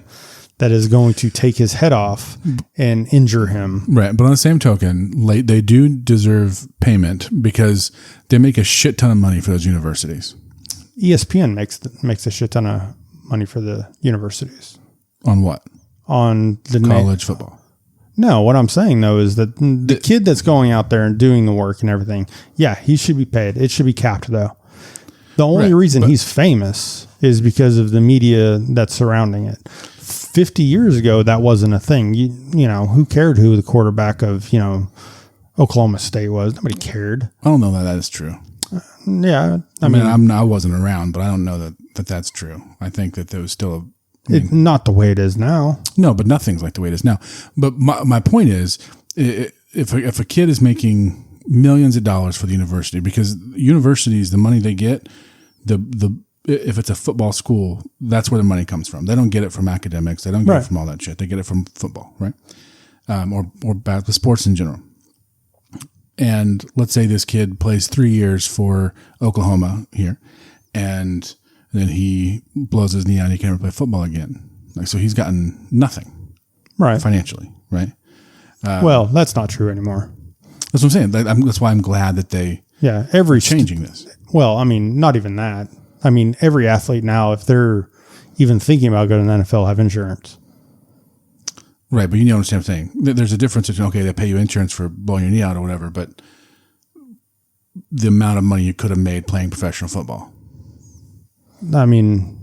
that is going to take his head off and injure him. Right. But on the same token, they do deserve payment because they make a shit ton of money for those universities. ESPN makes a shit ton of money for the universities. On what? On the college football. No, what I'm saying though is that the kid that's going out there and doing the work and everything, yeah, he should be paid. It should be capped though. The only reason he's famous is because of the media that's surrounding it. 50 years ago, that wasn't a thing. You know, who cared who the quarterback of, Oklahoma State was? Nobody cared. I don't know that is true. Yeah. I mean, I wasn't around, but I don't know that that's true. I think that there was still not the way it is now. No, but nothing's like the way it is now. But my point is, if a kid is making millions of dollars for the university, because universities, the money they get, if it's a football school, that's where the money comes from. They don't get it from academics. They don't get it from all that shit. They get it from football, right? Or sports in general. And let's say this kid plays 3 years for Oklahoma here, and then he blows his knee out and he can't ever play football again. So he's gotten nothing, right? Financially, right? Well, that's not true anymore. That's what I'm saying. That's why I'm glad that they changing this. Well, I mean, not even that. I mean, every athlete now, if they're even thinking about going to the NFL, have insurance. Right, but you understand what I'm saying. There's a difference between, okay, they pay you insurance for blowing your knee out or whatever, but the amount of money you could have made playing professional football. I mean,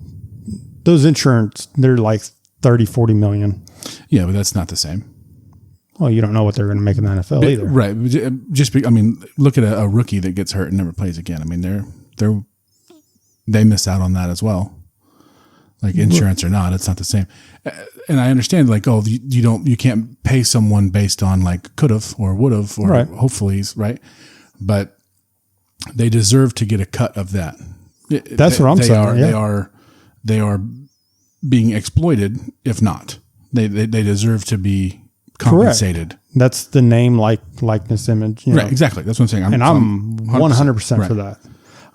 those insurance, they're like 30, 40 million. Yeah, but that's not the same. Well, you don't know what they're going to make in the NFL either. Right. Look at a rookie that gets hurt and never plays again. I mean, they miss out on that as well. Like insurance or not, it's not the same. And I understand, like, you can't pay someone based on like could have or would have or hopefully, right? But they deserve to get a cut of that. That's what I'm saying. They are being exploited. If not, they deserve to be compensated. Correct. That's the name, likeness, image. Right. Exactly. That's what I'm saying. I'm 100% for that.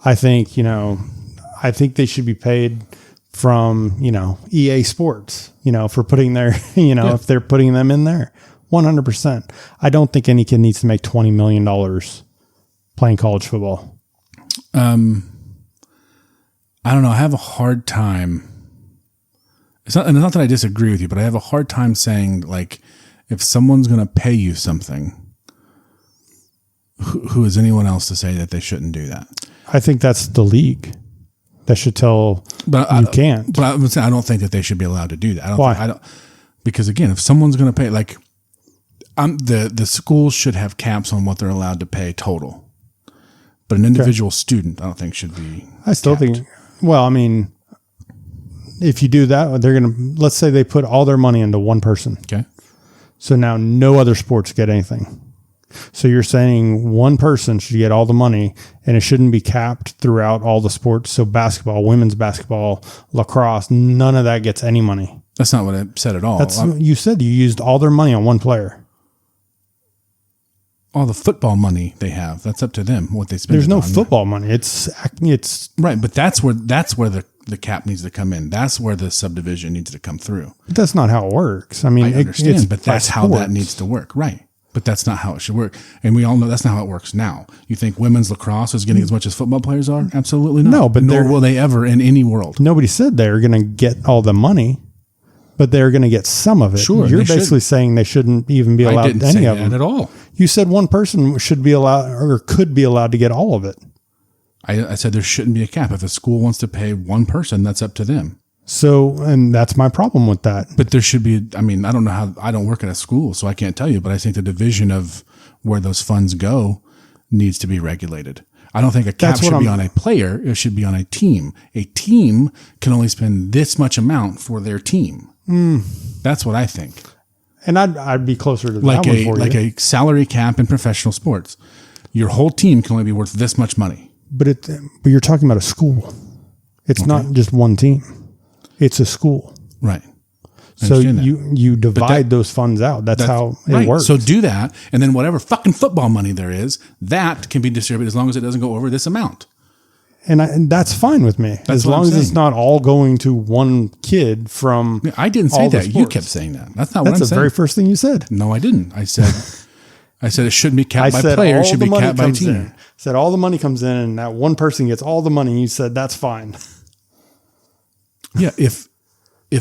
I think they should be paid from, EA Sports, for putting their, if they're putting them in there. 100%. I don't think any kid needs to make $20 million playing college football. I don't know. I have a hard time. It's not that I disagree with you, but I have a hard time saying, like, if someone's going to pay you something, who is anyone else to say that they shouldn't do that? I think that's the league that should tell can't. But I'm saying I don't think that they should be allowed to do that. Why? Because again, if someone's going to pay, like, the schools should have caps on what they're allowed to pay total. But an individual student, I don't think should be. I still think. Well, I mean, if you do that, they're going to, let's say they put all their money into one person. Okay. So now no other sports get anything. So you're saying one person should get all the money and it shouldn't be capped throughout all the sports. So basketball, women's basketball, lacrosse, none of that gets any money. That's not what I said at all. You said you used all their money on one player. All the football money they have, that's up to them, what they spend. There's no football money. It's right. But that's where the cap needs to come in. That's where the subdivision needs to come through. But that's not how it works. I mean, I understand, but that's how that needs to work. Right. But that's not how it should work. And we all know that's not how it works now. You think women's lacrosse is getting as much as football players are? Absolutely not. No, but nor will they ever in any world. Nobody said they're going to get all the money, but they're going to get some of it. Sure. You're basically saying they shouldn't even be allowed to any of them. At all. You said one person should be allowed or could be allowed to get all of it. I said there shouldn't be a cap. If a school wants to pay one person, that's up to them. So, and that's my problem with that. But there should be, I mean, I don't know how, I don't work at a school, so I can't tell you, but I think the division of where those funds go needs to be regulated. I don't think a cap should be on a player. It should be on a team. A team can only spend this much amount for their team. That's what I think. And I'd be closer to like that one for like you. a salary cap in professional sports. Your whole team can only be worth this much money. But you're talking about a school. It's not just one team. It's a school. Right. So you divide those funds out. That's how it works. So do that, and then whatever fucking football money there is, that can be distributed as long as it doesn't go over this amount. And that's fine with me. As long as it's not all going to one kid from I didn't say that. You kept saying that. That's not what I'm saying. That's the very first thing you said. No, I didn't. I said it shouldn't be capped by player. It should be capped by team. I said all the money comes in and that one person gets all the money. You said that's fine. Yeah, if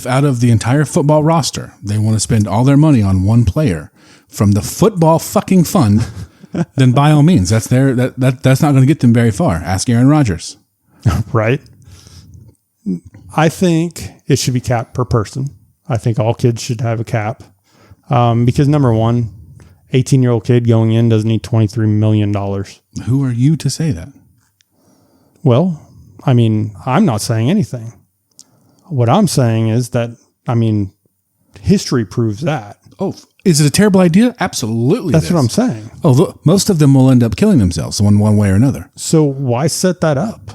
out of the entire football roster, they want to spend all their money on one player from the football fucking fund, then by all means, that's not going to get them very far. Ask Aaron Rodgers. Right. I think it should be capped per person. I think all kids should have a cap. Because number one, 18-year-old kid going in doesn't need $23 million. Who are you to say that? Well, I mean, I'm not saying anything. What I'm saying is that, I mean, history proves that. Oh, is it a terrible idea? Absolutely. That's what I'm saying. Oh, look, most of them will end up killing themselves in one way or another. So why set that up?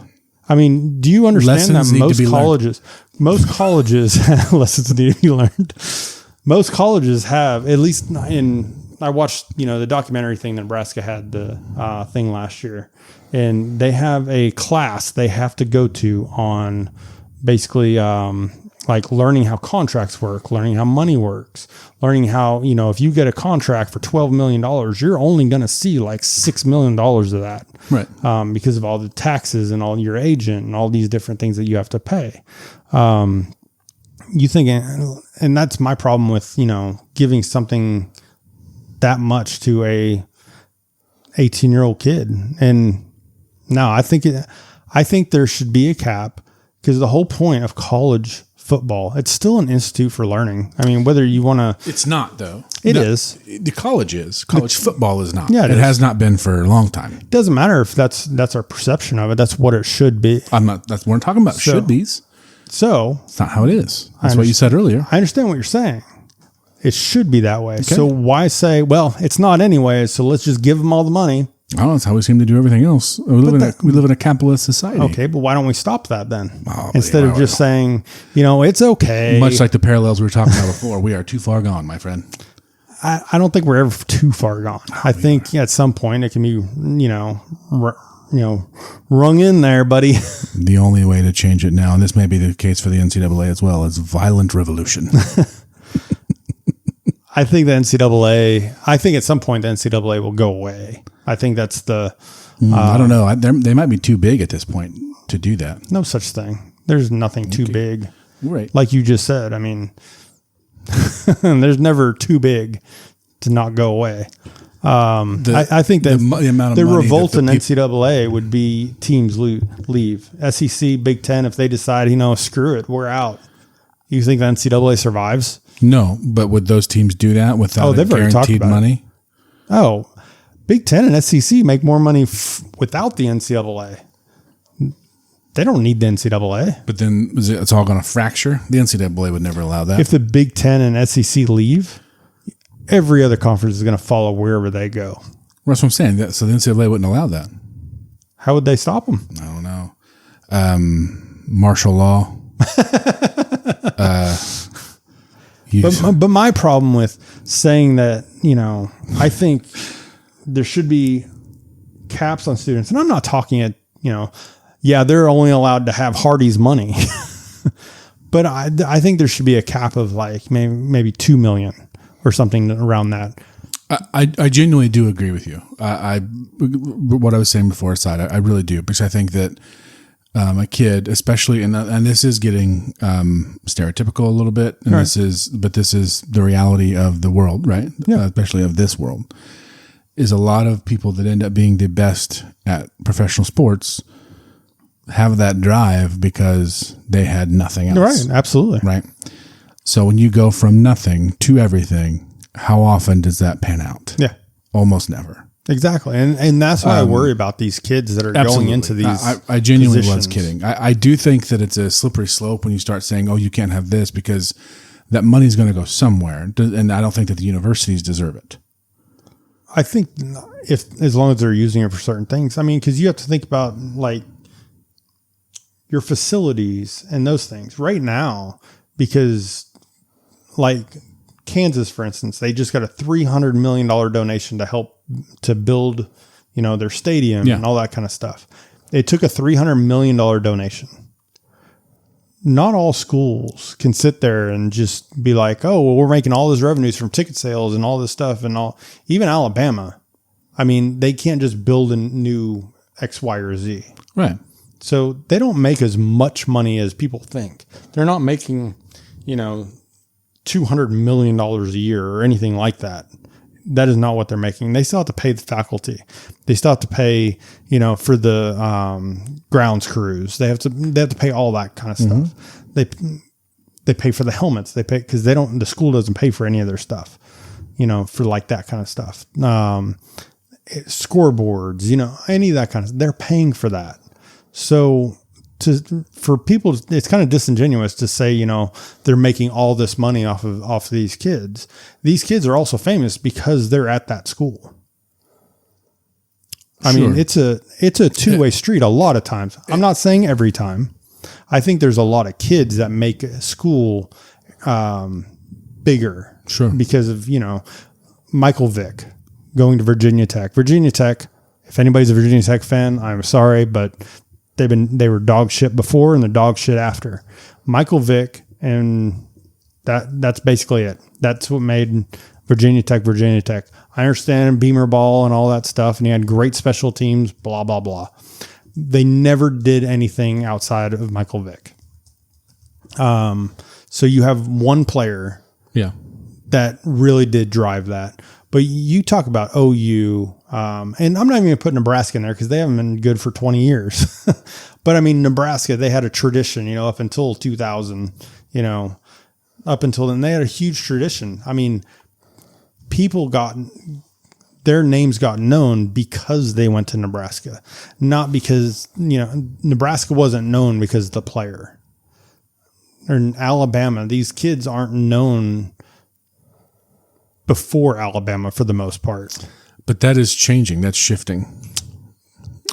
I mean, do you understand that most colleges lessons need to be learned. Most colleges have, at least I watched, the documentary thing that Nebraska had the thing last year, and they have a class they have to go to on basically like learning how contracts work, learning how money works, learning how, if you get a contract for $12 million, you're only going to see like $6 million of that. Right. Because of all the taxes and all your agent and all these different things that you have to pay. You think, and that's my problem with, giving something that much to a 18-year-old kid. And no, I think there should be a cap, because the whole point of college football, it's still an institute for learning. I mean, whether you want to... It's not, though. It is. The college is. College football is not. Yeah, it has not been for a long time. It doesn't matter if that's our perception of it. That's what it should be. That's what we're talking about. Should be's. So... It's not how it is. That's what you said earlier. I understand what you're saying. It should be that way. Okay. So why say, well, it's not anyway, so let's just give them all the money. I don't know. That's how we seem to do everything else. We live in a capitalist society. Okay, but why don't we stop that then? Instead of just saying, it's okay. Much like the parallels we were talking about before, we are too far gone, my friend. I don't think we're ever too far gone. I think at some point it can be, rung in there, buddy. The only way to change it now, and this may be the case for the NCAA as well, is violent revolution. I think at some point the NCAA will go away. I think that's the... I don't know. They might be too big at this point to do that. No such thing. There's nothing too big. Right. Like you just said. I mean, there's never too big to not go away. I think that the amount of revolt in NCAA would be teams leave. SEC, Big Ten, if they decide, screw it, we're out. You think the NCAA survives? No, but would those teams do that without guaranteed money? Oh, Big Ten and SEC make more money without the NCAA. They don't need the NCAA. But then it's all going to fracture? The NCAA would never allow that. If the Big Ten and SEC leave, every other conference is going to follow wherever they go. Well, that's what I'm saying. So the NCAA wouldn't allow that. How would they stop them? I don't know. Martial law. But my problem with saying that, I think there should be caps on students, and I'm not talking at, they're only allowed to have Hardee's money, but I think there should be a cap of like maybe 2 million or something around that. I genuinely do agree with you. What I was saying before aside, I really do, because I think that a kid, especially, and this is getting stereotypical a little bit, and this is the reality of the world, right? Yeah. Especially of this world, is a lot of people that end up being the best at professional sports have that drive because they had nothing else. Right. Absolutely. Right. So when you go from nothing to everything, how often does that pan out? Yeah. Almost never. Exactly. And that's why I worry about these kids that are going into these. I genuinely was positions. kidding. I do think that it's a slippery slope when you start saying, oh, you can't have this, because that money's going to go somewhere. And I don't think that the universities deserve it. I think as long as they're using it for certain things, I mean, because you have to think about like your facilities and those things right now, because like Kansas, for instance, they just got a $300 million donation to help to build, their stadium and all that kind of stuff. It took a $300 million donation. Not all schools can sit there and just be like, oh, well, we're making all this revenues from ticket sales and all this stuff and all. Even Alabama, I mean, they can't just build a new X, Y, or Z. Right. So they don't make as much money as people think. They're not making, $200 million a year or anything like that. That is not what they're making. They still have to pay the faculty. They still have to pay, for the grounds crews. They have to pay all that kind of stuff. They pay for the helmets. They pay because the school doesn't pay for any of their stuff, for like that kind of stuff. Scoreboards, any of that kind of. They're paying for that. So for people, it's kind of disingenuous to say, they're making all this money off of these kids. These kids are also famous because they're at that school. I mean, it's a two-way street a lot of times. I'm not saying every time. I think there's a lot of kids that make a school bigger. Sure. Because of, Michael Vick going to Virginia Tech. Virginia Tech, if anybody's a Virginia Tech fan, I'm sorry, but they were dog shit before and they're dog shit after. Michael Vick, and that's basically it. That's what made Virginia Tech Virginia Tech. I understand Beamer ball and all that stuff, and he had great special teams, blah, blah, blah. They never did anything outside of Michael Vick. So you have one player that really did drive that. But you talk about OU, and I'm not even going to put Nebraska in there because they haven't been good for 20 years. But I mean, Nebraska, they had a tradition, up until 2000, up until then, they had a huge tradition. I mean, their names got known because they went to Nebraska, not because, Nebraska wasn't known because of the player. Or in Alabama, these kids aren't known before Alabama for the most part. But that is changing. That's shifting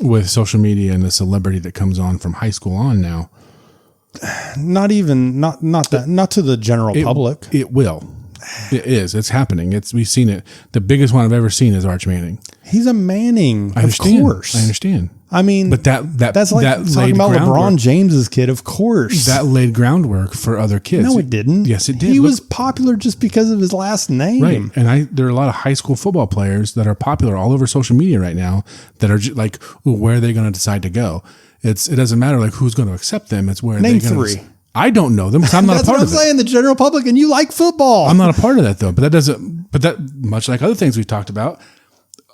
with social media and the celebrity that comes on from high school on now. Not to the general public. It will. It is. It's happening. We've seen it. The biggest one I've ever seen is Arch Manning. He's a Manning. Of course. I understand. I mean, but that's like talking about LeBron James's kid, of course. That laid groundwork for other kids. No, it didn't. Yes, it did. He was popular just because of his last name. Right. And there are a lot of high school football players that are popular all over social media right now that are just like, ooh, where are they going to decide to go? It doesn't matter like who's going to accept them. It's where Name they're going to. Three. I don't know them because I'm not a part of it. That's what I'm saying. The general public, and you like football. I'm not a part of that though. But that much like other things we've talked about,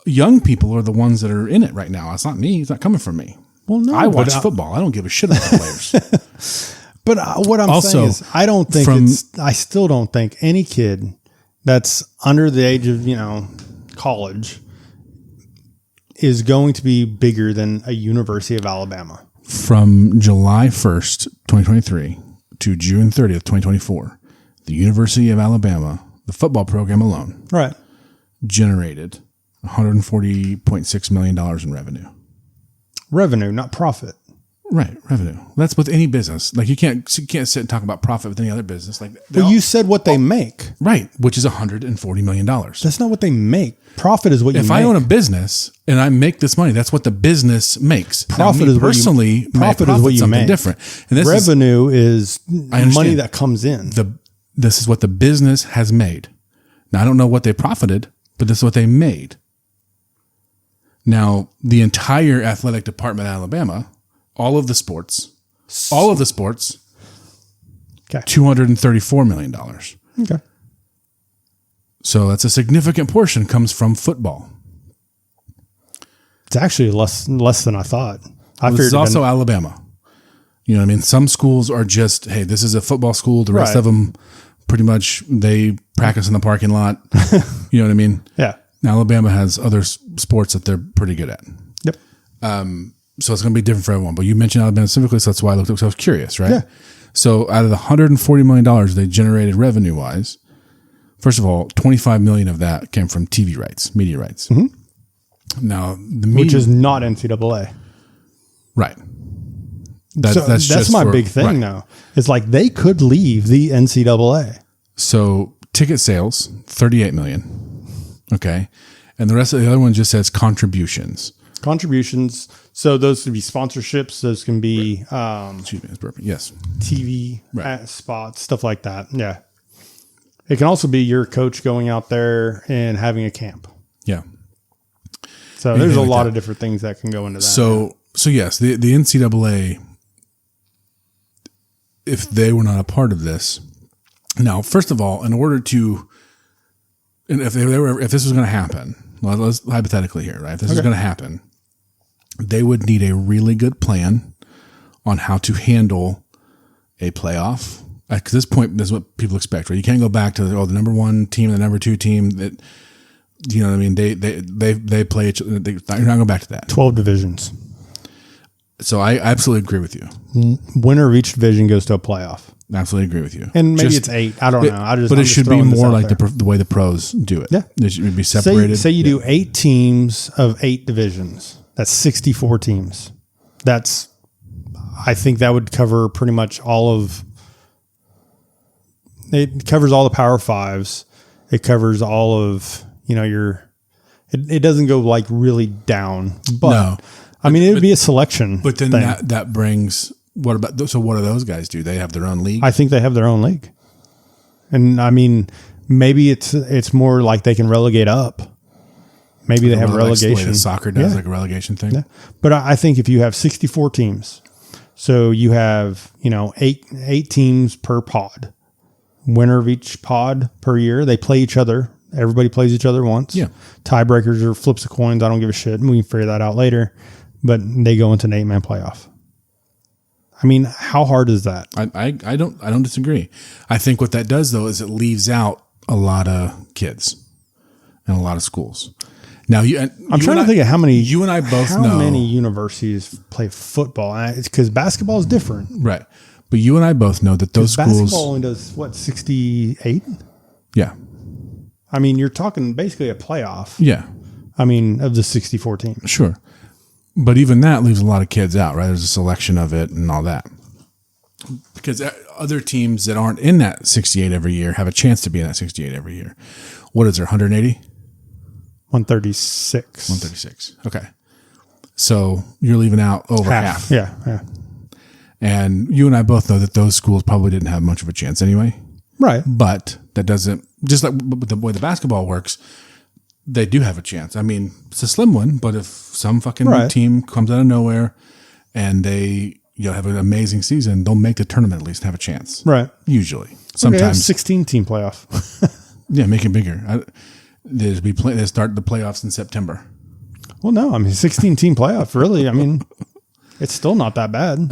young people are the ones that are in it right now. It's not me. It's not coming from me. Well, no, I watch football. I don't give a shit about the players. But what I'm saying is, I still don't think any kid that's under the age of, college is going to be bigger than a University of Alabama. From July 1st, 2023 to June 30th, 2024, the University of Alabama, the football program alone, generated $140.6 million in revenue. Revenue, not profit. Right, revenue. That's with any business. Like you can't sit and talk about profit with any other business. Like, you said what they make, right? Which is $140 million. That's not what they make. Profit is what you make. If I own a business and I make this money, that's what the business makes. Profit is personally. Profit is what you make. Different. And this revenue is money that comes in. This is what the business has made. Now I don't know what they profited, but this is what they made. Now the entire athletic department of Alabama. All of the sports, $234 million. Okay. So that's a significant portion comes from football. It's actually less than I thought. It's also Alabama. You know what I mean? Some schools are just, hey, this is a football school. The rest of them, pretty much, they practice in the parking lot. You know what I mean? Yeah. Now, Alabama has other sports that they're pretty good at. Yep. So it's going to be different for everyone. But you mentioned Alabama specifically, so that's why I looked up. So I was curious, right? Yeah. So out of the $140 million they generated revenue-wise, first of all, $25 million of that came from TV rights, media rights. Mm-hmm. Now, the media, which is not NCAA. Right. That's my big thing, though. It's like they could leave the NCAA. So ticket sales, $38 million. Okay. And the rest of the other one just says contributions. Contributions. So those could be sponsorships. Those can be excuse me, that's perfect. Yes. TV spots, stuff like that. Yeah. It can also be your coach going out there and having a camp. Yeah. So there's a lot of different things that can go into that. So yes, the NCAA, if they were not a part of this, now, first of all, in order to, and if this was going to happen, well, let's hypothetically here, right? If this is going to happen, they would need a really good plan on how to handle a playoff. At this point, this is what people expect, right? You can't go back to the number one team, the number two team. That, you know what I mean? They play each other. You're not going back to that. 12 divisions. So I absolutely agree with you. Winner of each division goes to a playoff. Absolutely agree with you. And maybe it's 8. I don't know. But it should be more like the way the pros do it. Yeah. It should be separated. Say you do 8 teams of 8 divisions. That's 64 teams. I think that would cover pretty much it covers all the Power Fives. It covers all of, it doesn't go like really down. But no. I mean, it would be a selection. But then that brings, what about do those guys do? They have their own league? I think they have their own league. And I mean, maybe it's more like they can relegate up. Maybe they have relegation. Like the soccer does, like a relegation thing. Yeah. But I think if you have 64 teams, so you have, 8 teams per pod. Winner of each pod per year. They play each other. Everybody plays each other once. Yeah. Tiebreakers or flips of coins. I don't give a shit. We can figure that out later. But they go into an 8-man playoff. I mean, how hard is that? I don't disagree. I think what that does though is it leaves out a lot of kids and a lot of schools. Now I'm trying to think of how many you and I both know how many universities play football. It's because basketball is different, right? But you and I both know that those schools basketball only does 68. Yeah. I mean, you're talking basically a playoff. Yeah. I mean, of the 64 teams. Sure. But even that leaves a lot of kids out, right? There's a selection of it and all that. Because other teams that aren't in that 68 every year have a chance to be in that 68 every year. What is there, 180? 136. 136. Okay. So you're leaving out over half. Yeah. And you and I both know that those schools probably didn't have much of a chance anyway. Right. But that doesn't, just like the way the basketball works, they do have a chance. I mean, it's a slim one, but if some fucking team comes out of nowhere and they have an amazing season, they'll make the tournament at least and have a chance. Right. Usually. Sometimes 16-team playoff. Yeah, make it bigger. They start the playoffs in September. Well, no, I mean 16-team playoff. Really, I mean, it's still not that bad.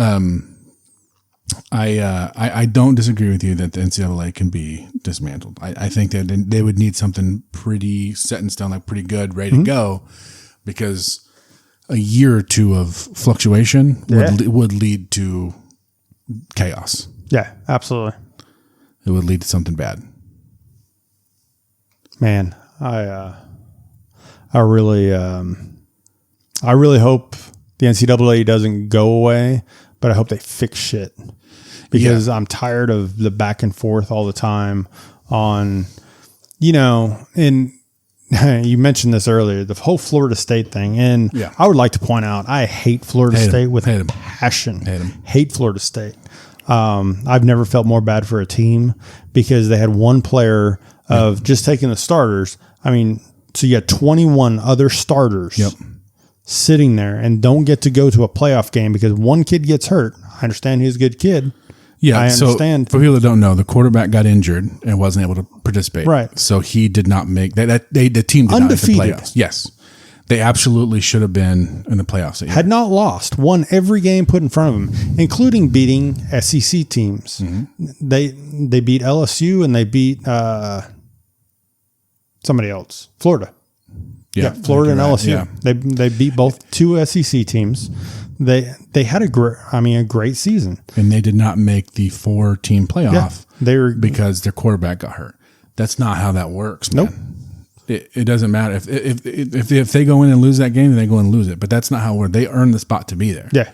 I don't disagree with you that the NCAA can be dismantled. I think that they would need something pretty set in stone, like pretty good, ready to go, because a year or two of fluctuation would lead to chaos. Yeah, absolutely. It would lead to something bad. Man, I really hope the NCAA doesn't go away, but I hope they fix shit. Because I'm tired of the back and forth all the time on, and you mentioned this earlier, the whole Florida State thing. And I would like to point out, I hate Florida State with passion. Hate Florida State. I've never felt more bad for a team because they had one player of just taking the starters. I mean, so you had 21 other starters sitting there and don't get to go to a playoff game because one kid gets hurt. I understand he's a good kid. Yeah, I understand. So for people that don't know, the quarterback got injured and wasn't able to participate. Right. So he did not make that. The team did not make the playoffs. Yes, They absolutely should have been in the playoffs. That year. Had not lost, won every game put in front of them, including beating SEC teams. They beat LSU and they beat somebody else, Florida. Yeah, Florida and LSU. Yeah. They beat both two SEC teams. They had a great season, and they did not make the 4-team playoff. Yeah, they were because their quarterback got hurt. That's not how that works, man. Nope. It doesn't matter if they go in and lose that game, then they go and lose it. But that's not how it works. They earn the spot to be there. Yeah,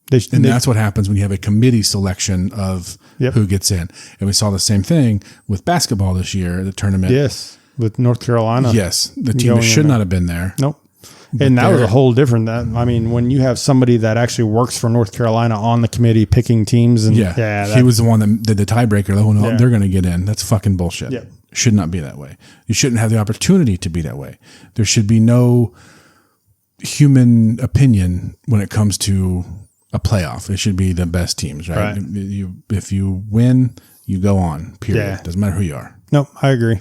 that's what happens when you have a committee selection of who gets in. And we saw the same thing with basketball this year, the tournament. Yes, with North Carolina. Yes, the team that should not have been there. Nope. And that was a whole different. When you have somebody that actually works for North Carolina on the committee picking teams, and he was the one that did the tiebreaker. They're going to get in. That's fucking bullshit. Yeah. Should not be that way. You shouldn't have the opportunity to be that way. There should be no human opinion when it comes to a playoff. It should be the best teams, right? If you win, you go on. Period. Yeah. Doesn't matter who you are. No, I agree.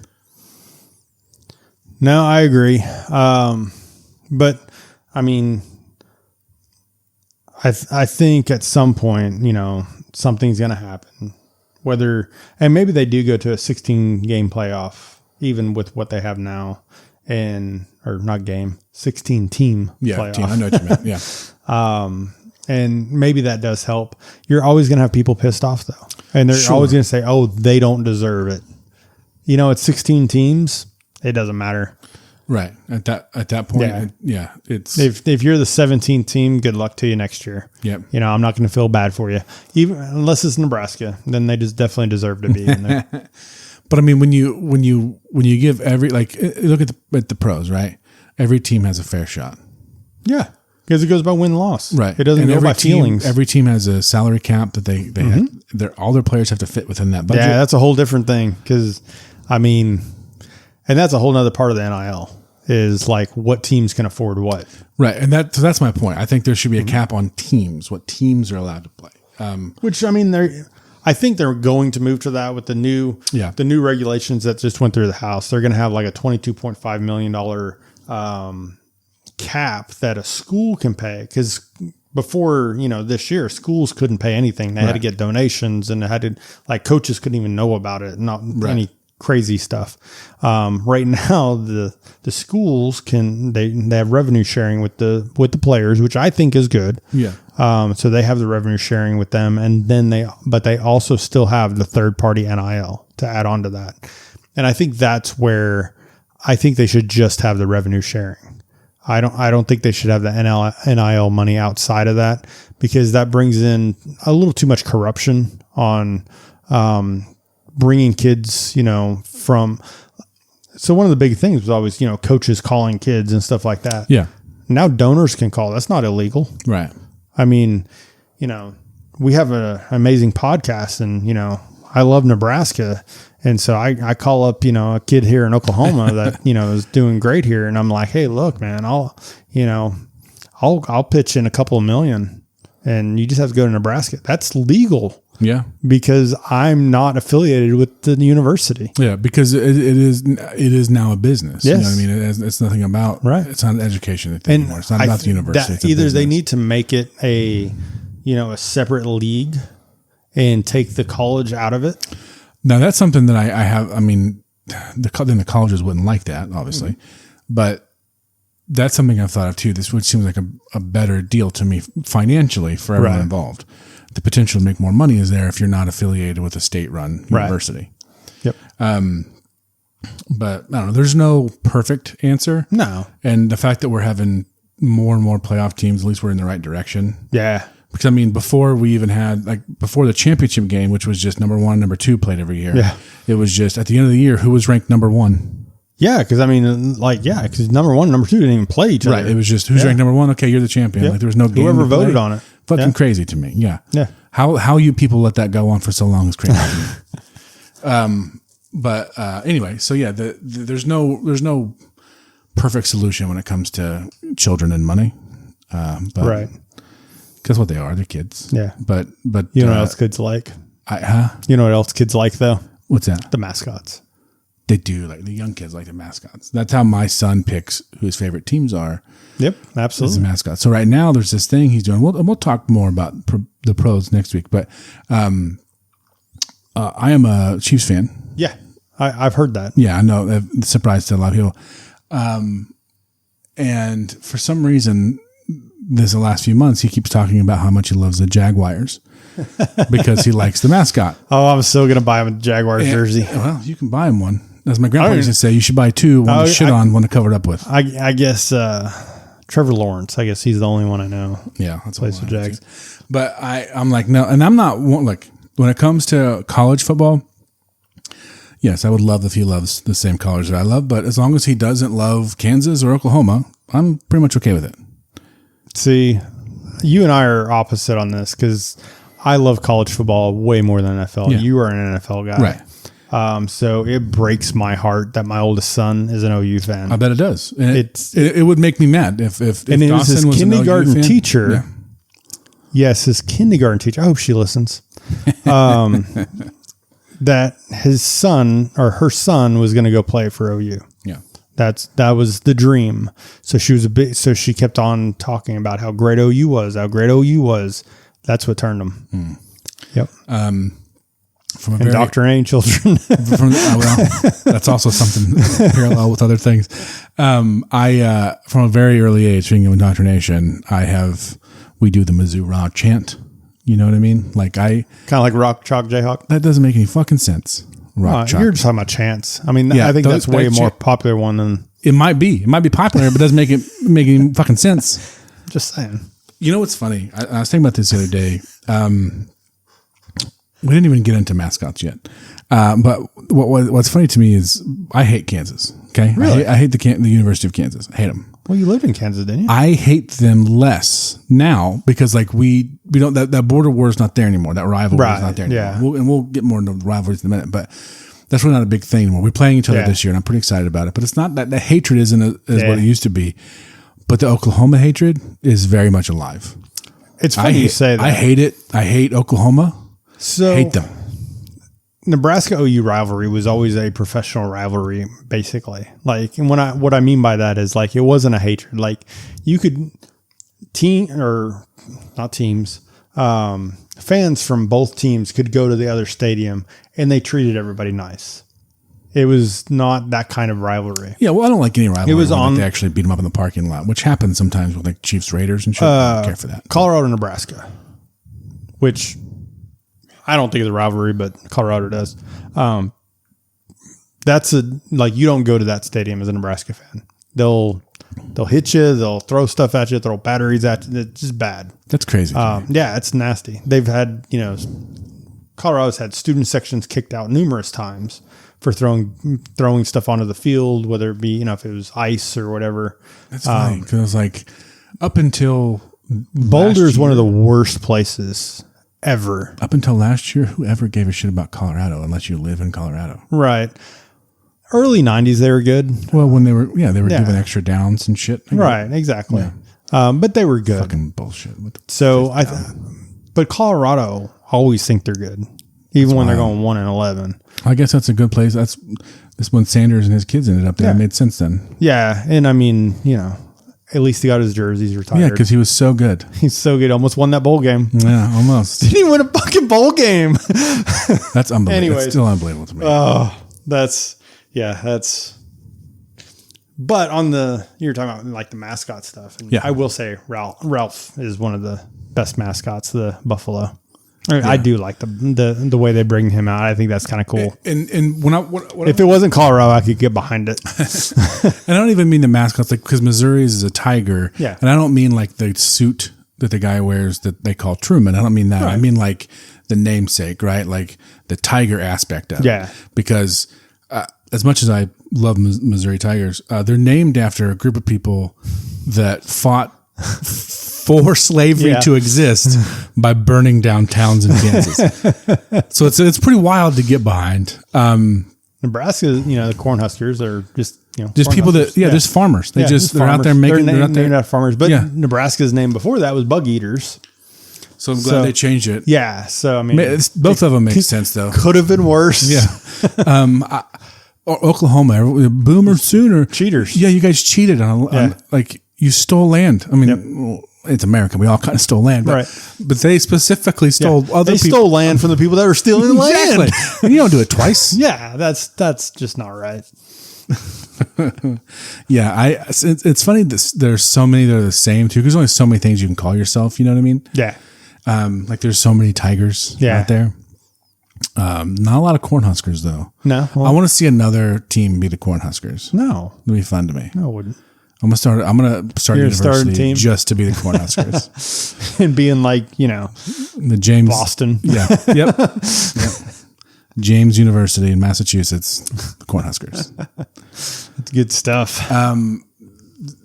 But I think at some point, something's going to happen. And maybe they do go to a 16-game playoff, even with what they have now, 16-team playoff. Team. I know what you meant. Yeah. And maybe that does help. You're always going to have people pissed off, though. And they're always going to say, oh, they don't deserve it. It's 16 teams. It doesn't matter. Right. At that point, it's if you're the 17th team, good luck to you next year. Yep. I'm not going to feel bad for you, even unless it's Nebraska. Then they just definitely deserve to be in there. But when you give look at the pros, right? Every team has a fair shot. Yeah, because it goes by win-loss. Right. It doesn't go by feelings. Every team has a salary cap that they have. All their players have to fit within that budget. Yeah, that's a whole different thing. Because and that's a whole nother part of the NIL. Is like what teams can afford what. Right. And that's my point. I think there should be a cap on teams, what teams are allowed to play. I think they're going to move to that with the new regulations that just went through the House. They're going to have like a $22.5 million cap that a school can pay. Because before, this year, schools couldn't pay anything. They had to get donations, and coaches couldn't even know about it. Not any crazy stuff. Right now, the schools they have revenue sharing with the players, which I think is good. Yeah. So they have the revenue sharing with them, and then they also still have the third party NIL to add on to that. And I think that's where I think they should just have the revenue sharing. I don't think they should have the NIL money outside of that, because that brings in a little too much corruption on, bringing kids, from. So one of the big things was always, coaches calling kids and stuff like that. Yeah. Now donors can call. That's not illegal. Right. We have an amazing podcast, and, I love Nebraska. And so I call up, a kid here in Oklahoma that, is doing great here. And I'm like, hey, look, man, I'll pitch in a couple of million, and you just have to go to Nebraska. That's legal. Yeah. Because I'm not affiliated with the university. Yeah. Because it is now a business. Yes. You know what I mean? It's nothing about, it's not an education thing anymore. It's not about the university. Either they need to make it a separate league and take the college out of it. Now that's something that I have. Then the colleges wouldn't like that, obviously, but that's something I've thought of too. This would seem like a better deal to me financially for everyone involved. The potential to make more money is there if you're not affiliated with a state-run university. Yep. But I don't know. There's no perfect answer. No. And the fact that we're having more and more playoff teams, at least we're in the right direction. Yeah. Because before we even had before the championship game, which was just number 1, number 2 played every year. Yeah. It was just at the end of the year, who was ranked number 1? Yeah. Because because number 1 and number 2 didn't even play each other. Right. It was just who's ranked number 1. Okay, you're the champion. Yeah. There was no game. Whoever voted on it. Fucking crazy to me. Yeah. Yeah. How you people let that go on for so long is crazy to me. But anyway, so yeah, there's no perfect solution when it comes to children and money. But right. Because what they are, they're kids. Yeah. But you know what else kids like? You know what else kids like though? What's that? The mascots. They do. Like the young kids like the mascots. That's how my son picks who his favorite teams are. Yep, absolutely. As a mascot. So right now there's this thing he's doing. We'll talk more about the pros next week. But I am a Chiefs fan. Yeah, I've heard that. Yeah, I know. It's a surprise to a lot of people. And for some reason, the last few months, he keeps talking about how much he loves the Jaguars because he likes the mascot. Oh, I'm still going to buy him a Jaguars jersey. Well, you can buy him one. As my grandpa used to say, you should buy two, one to shit on, one to cover it up with. I guess Trevor Lawrence. I guess he's the only one I know. Yeah, that's plays for Jags. But I'm like, no, and I'm not like when it comes to college football. Yes, I would love if he loves the same colors that I love, but as long as he doesn't love Kansas or Oklahoma, I'm pretty much okay with it. See, you and I are opposite on this because I love college football way more than NFL. Yeah. You are an NFL guy. Right. So it breaks my heart that my oldest son is an OU fan. I bet it does. And it would make me mad if and it Dawson was his kindergarten an OU fan. Teacher. Yeah. Yes, his kindergarten teacher. I hope she listens. That his son or her son was going to go play for OU. Yeah. That was the dream. So she kept on talking about how great OU was, That's what turned him. Yep. From indoctrinating children. That's also something parallel with other things. I from a very early age, speaking of indoctrination, we do the Mizzou Raw chant. You know what I mean? Like kind of like Rock Chalk Jayhawk. That doesn't make any fucking sense. Rock Chalk. You're just talking about chants. I mean, I think that's way more popular one than it might be. It might be popular, but it doesn't make any fucking sense. Just saying. You know what's funny? I was thinking about this the other day. We didn't even get into mascots yet. But what's funny to me is I hate Kansas. Okay, really? I hate the University of Kansas. I hate them. Well, you lived in Kansas, didn't you? I hate them less now because like we don't that border war is not there anymore. That rivalry is not there anymore. Yeah. We'll get more into rivalries in a minute, but that's really not a big thing anymore. We're playing each other this year, and I'm pretty excited about it. But it's not that the hatred isn't as what it used to be. But the Oklahoma hatred is very much alive. It's funny you say that. I hate it. I hate Oklahoma. So I hate them. Nebraska OU rivalry was always a professional rivalry, basically. Like, and what I mean by that is like it wasn't a hatred. Like you could fans from both teams could go to the other stadium and they treated everybody nice. It was not that kind of rivalry. Yeah, well, I don't like any rivalry. It was like they actually beat them up in the parking lot, which happens sometimes with like Chiefs Raiders and shit. I don't care for that. Colorado, Nebraska, which I don't think is a rivalry, but Colorado does. That's like you don't go to that stadium as a Nebraska fan. They'll hit you. They'll throw stuff at you. Throw batteries at you. It's just bad. That's crazy. Yeah, it's nasty. They've had Colorado's had student sections kicked out numerous times for throwing stuff onto the field, whether it be if it was ice or whatever. That's funny because like up until Boulder is one of the worst places ever. Up until last year, whoever gave a shit about Colorado unless you live in Colorado? Right. Early 90s, they were good. Well, when they were giving extra downs and shit. Right, exactly. Yeah. But they were good. Fucking bullshit. So but Colorado always think they're good, even when they're going 1-11. I guess that's a good place. That's when Sanders and his kids ended up there. Yeah. It made sense then. Yeah, and I mean, at least he got his jerseys retired. Yeah, because he was so good. He's so good. Almost won that bowl game. Yeah, almost. Didn't even win a fucking bowl game. That's unbelievable. Anyways, it's still unbelievable to me. Oh, that's. But you're talking about like the mascot stuff. And I will say Ralph is one of the best mascots, the Buffalo. I do like the way they bring him out. I think that's kind of cool. And when if it wasn't Colorado, I could get behind it. And I don't even mean the mascots, like because Missouri's is a tiger. Yeah. And I don't mean like the suit that the guy wears that they call Truman. I don't mean that. Right. I mean like the namesake, right? Like the tiger aspect of it. Because as much as I love Missouri Tigers, they're named after a group of people that fought for slavery to exist by burning down towns in Kansas. So it's pretty wild to get behind. Nebraska, the Cornhuskers are just people that just farmers. They're out there making they're not farmers, but Nebraska's name before that was Bug Eaters. So I'm glad they changed it. Yeah, so I mean, both of them make sense though. Could have been worse. Yeah. Oklahoma, Boomer Sooner. Cheaters. Yeah, you guys cheated on like you stole land. I mean, it's America. We all kind of stole land. But they specifically stole other people. They stole land from the people that were stealing the land. Exactly. And you don't do it twice. Yeah, that's just not right. Yeah, it's funny. There's so many that are the same too. Because there's only so many things you can call yourself. You know what I mean? Yeah. Like there's so many tigers out there. Not a lot of Cornhuskers though. No, I want to see another team be the Cornhuskers. No, it'd be fun to me. No, it wouldn't. I'm gonna start university team? just to be the Cornhuskers and being like the James Boston. Yeah. Yep. James University in Massachusetts, the Cornhuskers. That's good stuff.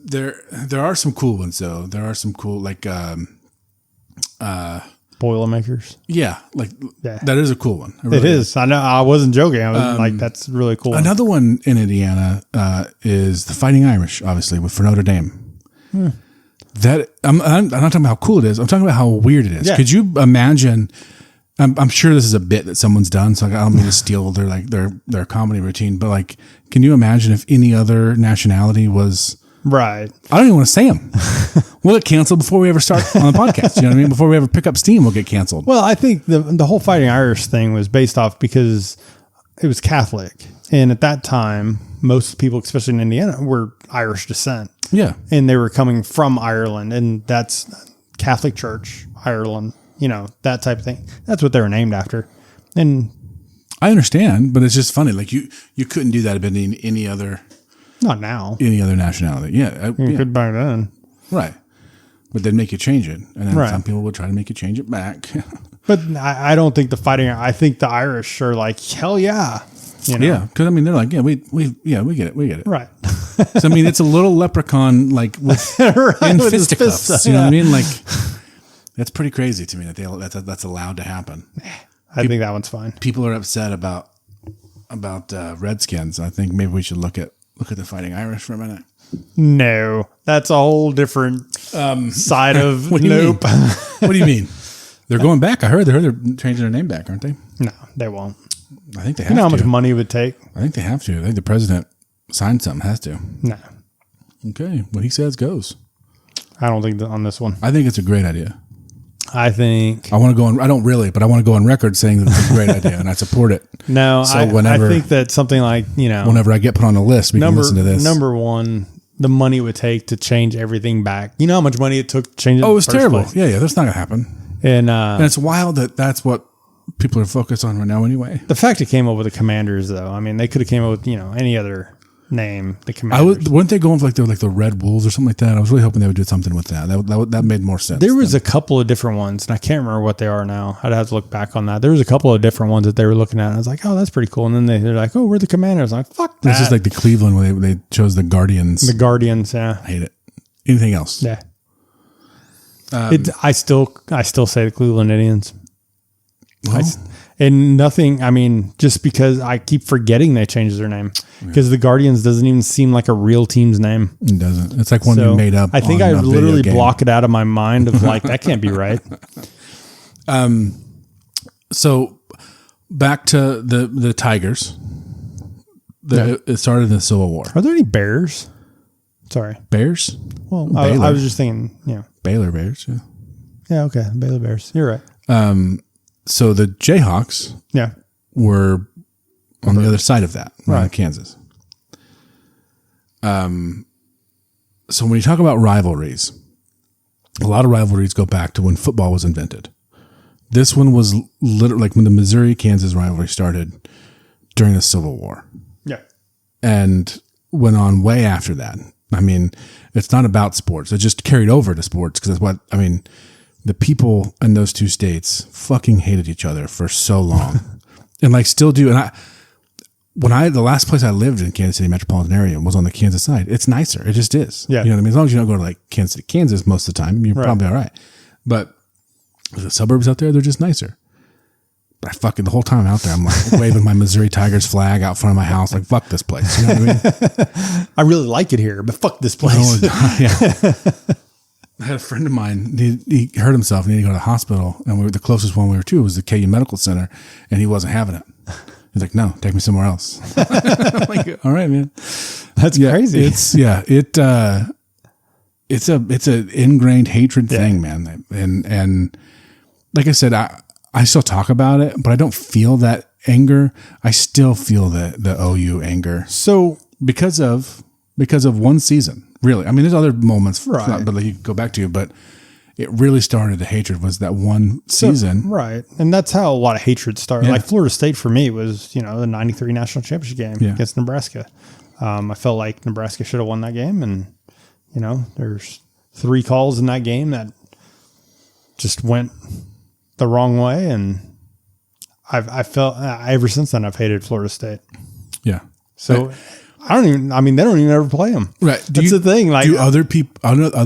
There are some cool ones though. There are some cool like Boilermakers. Yeah, that is a cool one. It really is. I know. I wasn't joking. I was like, that's really cool. Another one in Indiana is the Fighting Irish, obviously, for Notre Dame. That I'm not talking about how cool it is. I'm talking about how weird it is. Yeah. Could you imagine? I'm sure this is a bit that someone's done, so I don't mean to steal their comedy routine. But like, can you imagine if any other nationality was? Right. I don't even want to say them. We'll get canceled before we ever start on the podcast. You know what I mean? Before we ever pick up steam, we'll get canceled. Well, I think the whole Fighting Irish thing was based off because it was Catholic. And at that time, most people, especially in Indiana, were Irish descent. Yeah. And they were coming from Ireland. And that's Catholic Church, Ireland, that type of thing. That's what they were named after. And I understand, but it's just funny. Like you couldn't do that in any other... Not now. Any other nationality. Yeah. You could back then. Right. But they'd make you change it. And then some people would try to make you change it back. But I don't think I think the Irish are like, hell yeah. Yeah. Because, I mean, they're like, we get it. We get it. Right. So, I mean, it's a little leprechaun, like, with in fisticuffs. You know what I mean? Like, that's pretty crazy to me that that's allowed to happen. I think that one's fine. People are upset about Redskins. I think maybe we should look at the Fighting Irish for a minute. No, that's a whole different side of what do you nope. Mean? What do you mean? They're going back. I heard they're changing their name back, aren't they? No, they won't. I think they have to. You know how much money it would take? I think they have to. I think the president signed something, has to. No. Okay. What he says goes. I don't think on this one. I think it's a great idea. I think I want to go on. I don't really, but I want to go on record saying that it's a great idea, and I support it. No, so I think that something like whenever I get put on the list, we can listen to this. Number one, the money it would take to change everything back. You know how much money it took to change it? Oh, it was terrible. Place? Yeah, that's not gonna happen. And it's wild that's what people are focused on right now. Anyway, the fact it came up with the Commanders, though, I mean, they could have came up with any other name. The Commanders. Weren't they going for like the Red Wolves or something like that? I was really hoping they would do something with that. That made more sense. There was a couple of different ones, and I can't remember what they are now. I'd have to look back on that. There was a couple of different ones that they were looking at. And I was like, oh, that's pretty cool. And then they're like, oh, we're the Commanders. I'm like, fuck that. It's just like the Cleveland where they chose the Guardians. The Guardians, yeah. I hate it. Anything else? Yeah. I still say the Cleveland Indians. Well, and nothing, I mean, just because I keep forgetting they changed their name. Because the Guardians doesn't even seem like a real team's name. It doesn't. It's like one you made up. I think I literally block it out of my mind of like, that can't be right. So back to the Tigers. It started in the Civil War. Are there any Bears? Sorry. Bears? Well, I was just thinking, Baylor Bears, yeah. Yeah, okay. Baylor Bears. You're right. So the Jayhawks were on the other side of that, right? Kansas. So when you talk about rivalries, a lot of rivalries go back to when football was invented. This one was literally like when the Missouri-Kansas rivalry started during the Civil War. Yeah. And went on way after that. I mean, it's not about sports. It just carried over to sports because the people in those two states fucking hated each other for so long and like still do. And the last place I lived in Kansas City metropolitan area was on the Kansas side. It's nicer. It just is. Yeah. You know what I mean? As long as you don't go to like Kansas City, Kansas most of the time, you're probably all right. But the suburbs out there, they're just nicer. But the whole time I'm out there, I'm like waving my Missouri Tigers flag out front of my house. Like, fuck this place. You know what I mean? I really like it here, but fuck this place. I had a friend of mine, he hurt himself and he had to go to the hospital. And the closest one we were to was the KU Medical Center, and he wasn't having it. He's like, no, take me somewhere else. I'm like, all right, man. That's crazy. It's an ingrained hatred thing, man. And like I said, I still talk about it, but I don't feel that anger. I still feel the OU anger. So because of one season, really. I mean, there's other moments, right, but like you go back to, but it really started, the hatred was that one season. Right. And that's how a lot of hatred started. Yeah. Like Florida State for me was, the 93 national championship game against Nebraska. I felt like Nebraska should have won that game. And, there's 3 calls in that game that just went the wrong way. And I felt ever since then, I've hated Florida State. Yeah. So they don't even ever play them. Right. That's the thing. Like, do other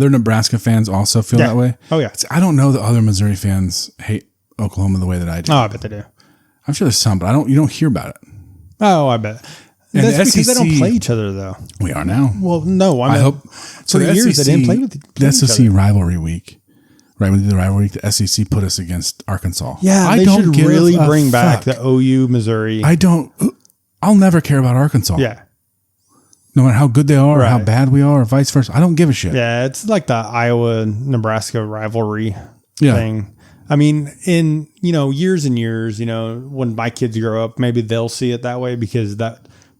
Nebraska fans also feel that way? Oh yeah. I don't know that other Missouri fans hate Oklahoma the way that I do. Oh, I bet they do. I'm sure there's some, but you don't hear about it. Oh, I bet. And that's because they don't play each other though. We are now. Well, no, I hope. So the years they didn't play with the SEC rivalry week. Right, when they did the rivalry week, the SEC put us against Arkansas. Yeah, they should really bring back the OU Missouri. I'll never care about Arkansas. Yeah. No matter how good they are or how bad we are or vice versa. I don't give a shit. Yeah, it's like the Iowa-Nebraska rivalry thing. I mean, in, years and years, when my kids grow up, maybe they'll see it that way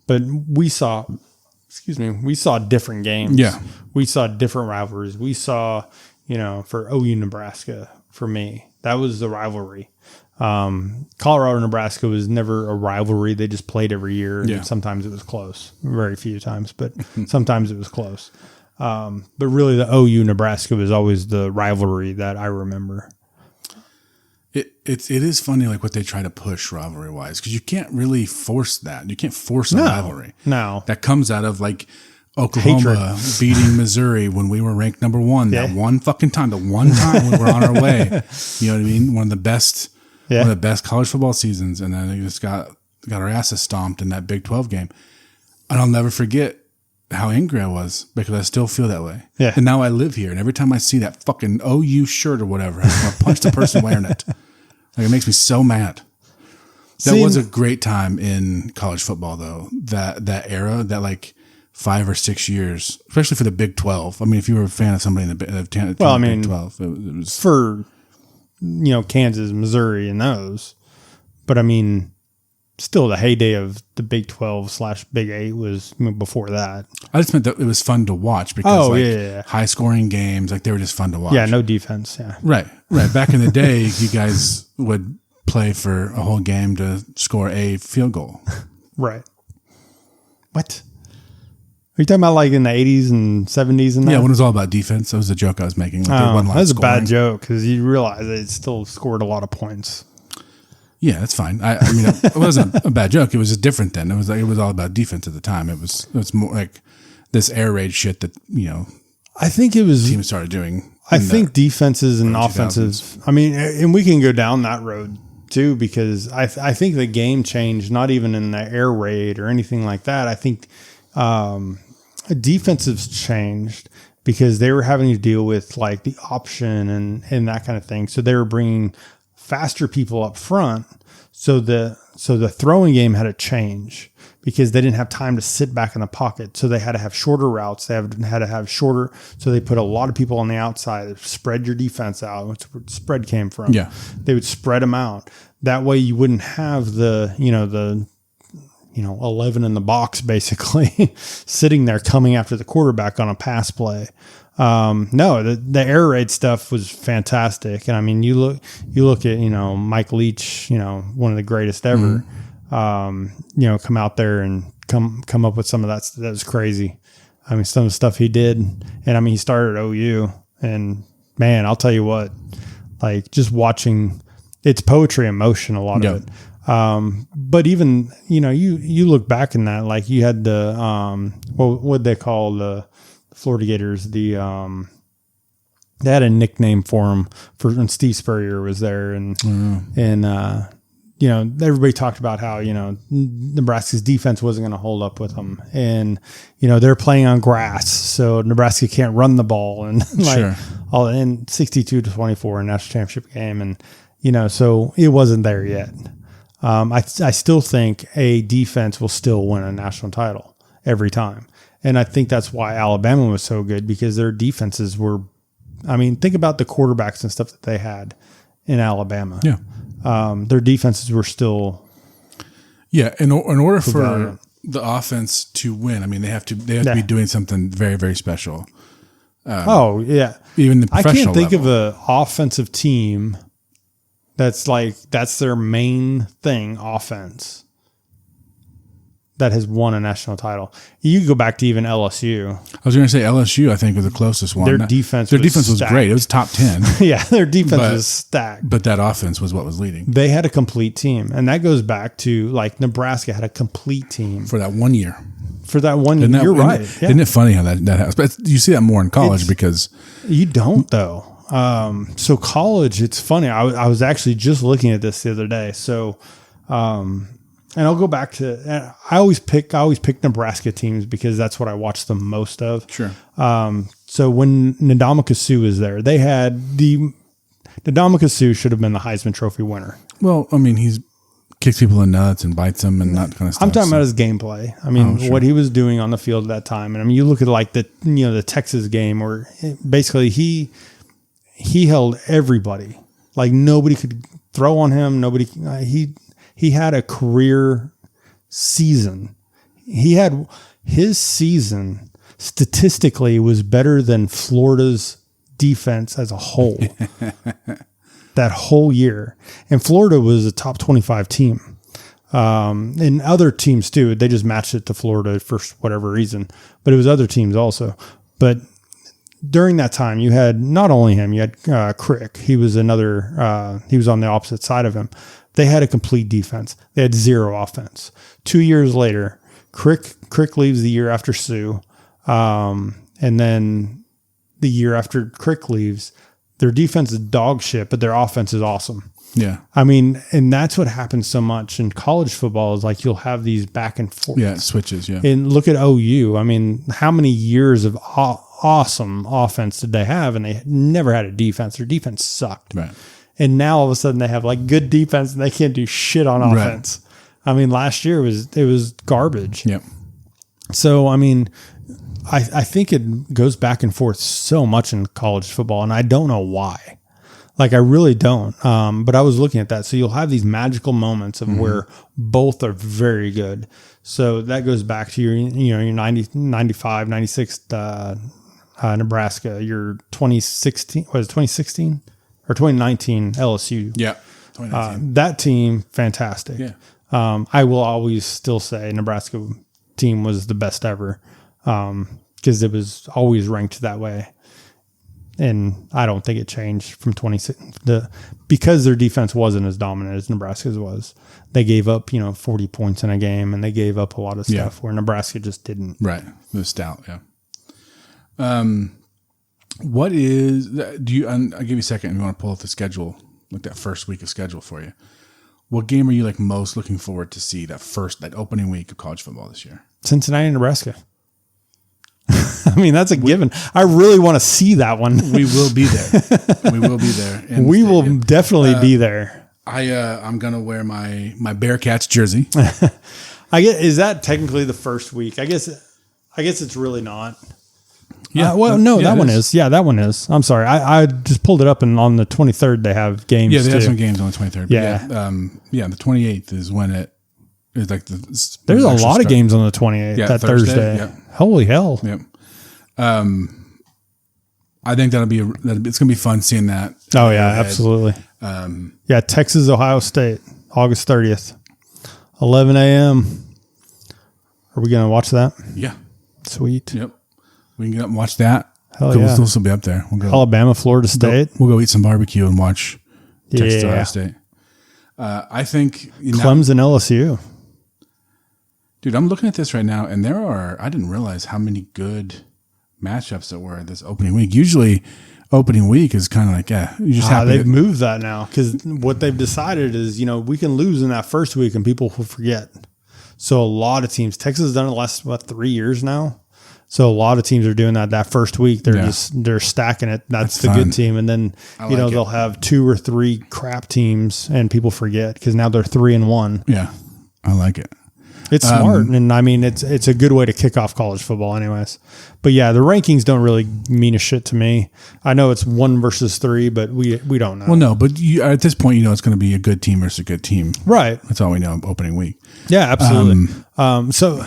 but we saw different games. Yeah. We saw different rivalries. We saw, for OU Nebraska, for me, that was the rivalry. Colorado, Nebraska was never a rivalry. They just played every year. And sometimes it was close, very few times, but sometimes it was close. But really the OU Nebraska was always the rivalry that I remember. It is funny, like what they try to push rivalry wise, because you can't really force that. You can't force a rivalry. No, that comes out of like Oklahoma beating Missouri when we were ranked number 1. That one fucking time, the one time we were on our way. You know what I mean? One of the best college football seasons, and then they just got our asses stomped in that Big 12 game. And I'll never forget how angry I was because I still feel that way. Yeah. And now I live here, and every time I see that fucking OU shirt or whatever, I just want to punch the person wearing it. Like, it makes me so mad. That was a great time in college football, though. That era, that like 5 or 6 years, especially for the Big 12. I mean, if you were a fan of somebody in the Big 12, it was for Kansas, Missouri, and those. But I mean, still the heyday of the Big 12/Big 8 was before that. I just meant that it was fun to watch because high scoring games, like they were just fun to watch. Yeah, no defense. Yeah. Right. Back in the day, you guys would play for a whole game to score a field goal. Right. What? Are you talking about like in the 80s and 70s and that? Yeah, when it was all about defense. That was the joke I was making. Like that was a bad joke because you realize they still scored a lot of points. Yeah, that's fine. I mean, it wasn't a bad joke. It was just different then. It was all about defense at the time. It was more like this air raid shit that I think it was teams started doing. I think defenses and offenses. I mean, and we can go down that road too because I think the game changed. Not even in the air raid or anything like that. I think defensives changed because they were having to deal with like the option and that kind of thing. So they were bringing faster people up front. So the throwing game had to change because they didn't have time to sit back in the pocket. So they had to have shorter routes. They had to have shorter. So they put a lot of people on the outside, spread your defense out. That's where spread came from. Yeah. They would spread them out. That way you wouldn't have the 11 in the box basically sitting there coming after the quarterback on a pass play. The air raid stuff was fantastic. And I mean, you look at, Mike Leach, one of the greatest ever, come out there and come up with some of that. That was crazy. I mean, some of the stuff he did, and I mean, he started at OU, and man, I'll tell you what, like just watching, it's poetry in motion, a lot of it. But even, you look back in that, like you had the, what they call the Florida Gators, they had a nickname for him when Steve Spurrier was there. Everybody talked about how, Nebraska's defense wasn't going to hold up with them. And, they're playing on grass, so Nebraska can't run the ball and all in 62-24 national championship game. And, so it wasn't there yet. I still think a defense will still win a national title every time. And I think that's why Alabama was so good, because their defenses were, I mean, think about the quarterbacks and stuff that they had in Alabama. Yeah. Their defenses were still. Yeah. In order for the offense to win, I mean, they have to be doing something very, very special. Even the professional I can't think level. of an offensive team that's their main thing, offense, that has won a national title. You go back to even LSU. I was going to say LSU, I think, was the closest one. Their defense was great. It was top 10. Yeah, their defense was stacked. But that offense was what was leading. They had a complete team. And that goes back to, like, Nebraska had a complete team. For that 1 year. For that 1 year. You're right. Isn't it funny how that happens? But you see that more in college because... You don't, though. So college, it's funny. I was actually just looking at this the other day. So... and I'll go back to, I always pick Nebraska teams because that's what I watch the most of. Sure. So when Ndamukong Suh was there, they had Ndamukong Suh should have been the Heisman Trophy winner. Well, I mean, he's kicks people in nuts and bites them and that kind of stuff. I'm talking about his gameplay. I mean, what he was doing on the field at that time. And I mean, you look at like the Texas game where basically he held everybody. Like nobody could throw on him. He had a career season. His season statistically was better than Florida's defense as a whole. That whole year. And Florida was a top 25 team. And other teams too. They just matched it to Florida for whatever reason. But it was other teams also. But during that time, you had not only him, you had Crick. He was he was on the opposite side of him. They had a complete defense. They had zero offense. 2 years later, Crick leaves the year after Sue. And then the year after Crick leaves, their defense is dog shit, but their offense is awesome. Yeah. I mean, and that's what happens so much in college football is like you'll have these back and forth. Yeah, switches, yeah. And look at OU. I mean, how many years of awesome offense did they have? And they never had a defense. Their defense sucked. Right. And now all of a sudden they have like good defense and they can't do shit on offense. Right. I mean, last year it was garbage. Yep. So, I mean, I think it goes back and forth so much in college football, and I don't know why. Like, I really don't. But I was looking at that. So you'll have these magical moments of where both are very good. So that goes back to your 95, 96 Nebraska, your 2016, what is it, 2016? Or 2019 LSU. Yeah. 2019. That team, fantastic. Yeah. I will always still say Nebraska team was the best ever because it was always ranked that way. And I don't think it changed from 2016. Because their defense wasn't as dominant as Nebraska's was. They gave up, 40 points in a game, and they gave up a lot of stuff where Nebraska just didn't. Right. It was stout, yeah. What is, I'll give you a second if you want to pull up the schedule, like that first week of schedule for you. What game are you like most looking forward to see that opening week of college football this year? Cincinnati, Nebraska. I mean, that's a given. I really want to see that one. We will be there. We will be there. We will definitely be there. I'm going to wear my Bearcats jersey. Is that technically the first week? I guess it's really not. Yeah. That one is. Yeah, that one is. I'm sorry. I just pulled it up, and on the 23rd they have games. Yeah, they have some games on the 23rd. Yeah. The 28th is when it is like there's a lot of games on the 28th. That Thursday. Yeah. Holy hell. Yep. I think it's going to be fun seeing that. Oh yeah, absolutely. Texas, Ohio State, August 30th, 11 a.m. Are we going to watch that? Yeah. Sweet. Yep. We can get up and watch that. Hell yeah. We'll still be up there. We'll go Alabama, Florida State. We'll go eat some barbecue and watch Texas, Ohio State. I think Clemson, LSU. Dude, I'm looking at this right now, and I didn't realize how many good matchups there were this opening week. Usually, opening week is kind of like, you just have they've moved that now because what they've decided is, we can lose in that first week and people will forget. So a lot of teams, Texas has done it the last 3 years now. So a lot of teams are doing that first week. They're stacking it. That's the good team. And then, they'll have 2 or 3 crap teams and people forget because now they're 3-1. Yeah. I like it. It's smart. And I mean, it's a good way to kick off college football anyways. But yeah, the rankings don't really mean a shit to me. I know it's 1 versus 3, but we don't know. Well, no, but at this point, it's going to be a good team versus a good team. Right. That's all we know opening week. Yeah, absolutely. So,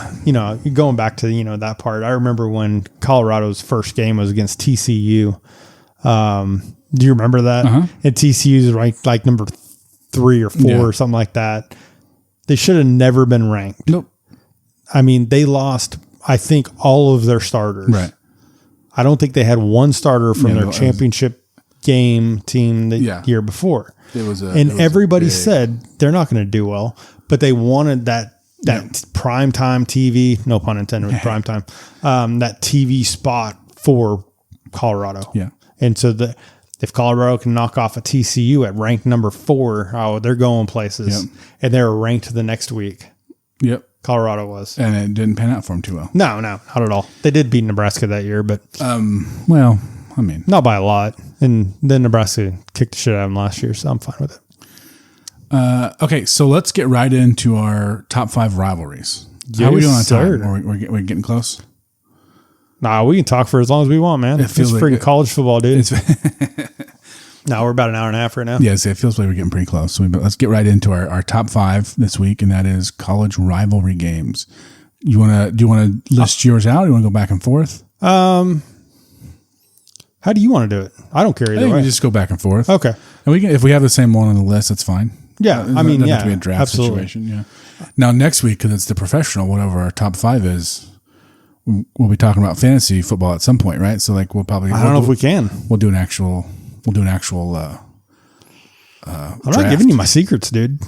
going back to, that part, I remember when Colorado's first game was against TCU. Do you remember that? Uh-huh. And TCU is ranked like number 3 or 4 or something like that. They should have never been ranked. Nope. I mean, they lost, I think, all of their starters. Right. I don't think they had one starter from their championship game team the year before. Everybody said they're not going to do well, but they wanted that primetime TV, no pun intended with primetime, that TV spot for Colorado. Yeah. And so if Colorado can knock off a TCU at ranked number 4, they're going places. Yep. And they're ranked the next week. Yep. Colorado was. And it didn't pan out for them too well. No, not at all. They did beat Nebraska that year, but not by a lot. And then Nebraska kicked the shit out of them last year, so I'm fine with it. Okay, so let's get right into our top 5 rivalries. How are we doing on time? We're getting close? Nah, we can talk for as long as we want, man. It's freaking college football, dude. No, we're about an hour and a half right now. Yes, it feels like we're getting pretty close. So let's get right into our top 5 this week, and that is college rivalry games. Do you want to list yours out? Or you want to go back and forth? How do you want to do it? I don't care either way. We just go back and forth. Okay. And if we have the same one on the list, that's fine. Yeah, It doesn't have to be a draft situation. Yeah. Now next week, because it's the professional, whatever our top 5 is, we'll be talking about fantasy football at some point, right? So we'll probably. I don't know if we can. We'll do an actual. I'm not giving you my secrets, dude.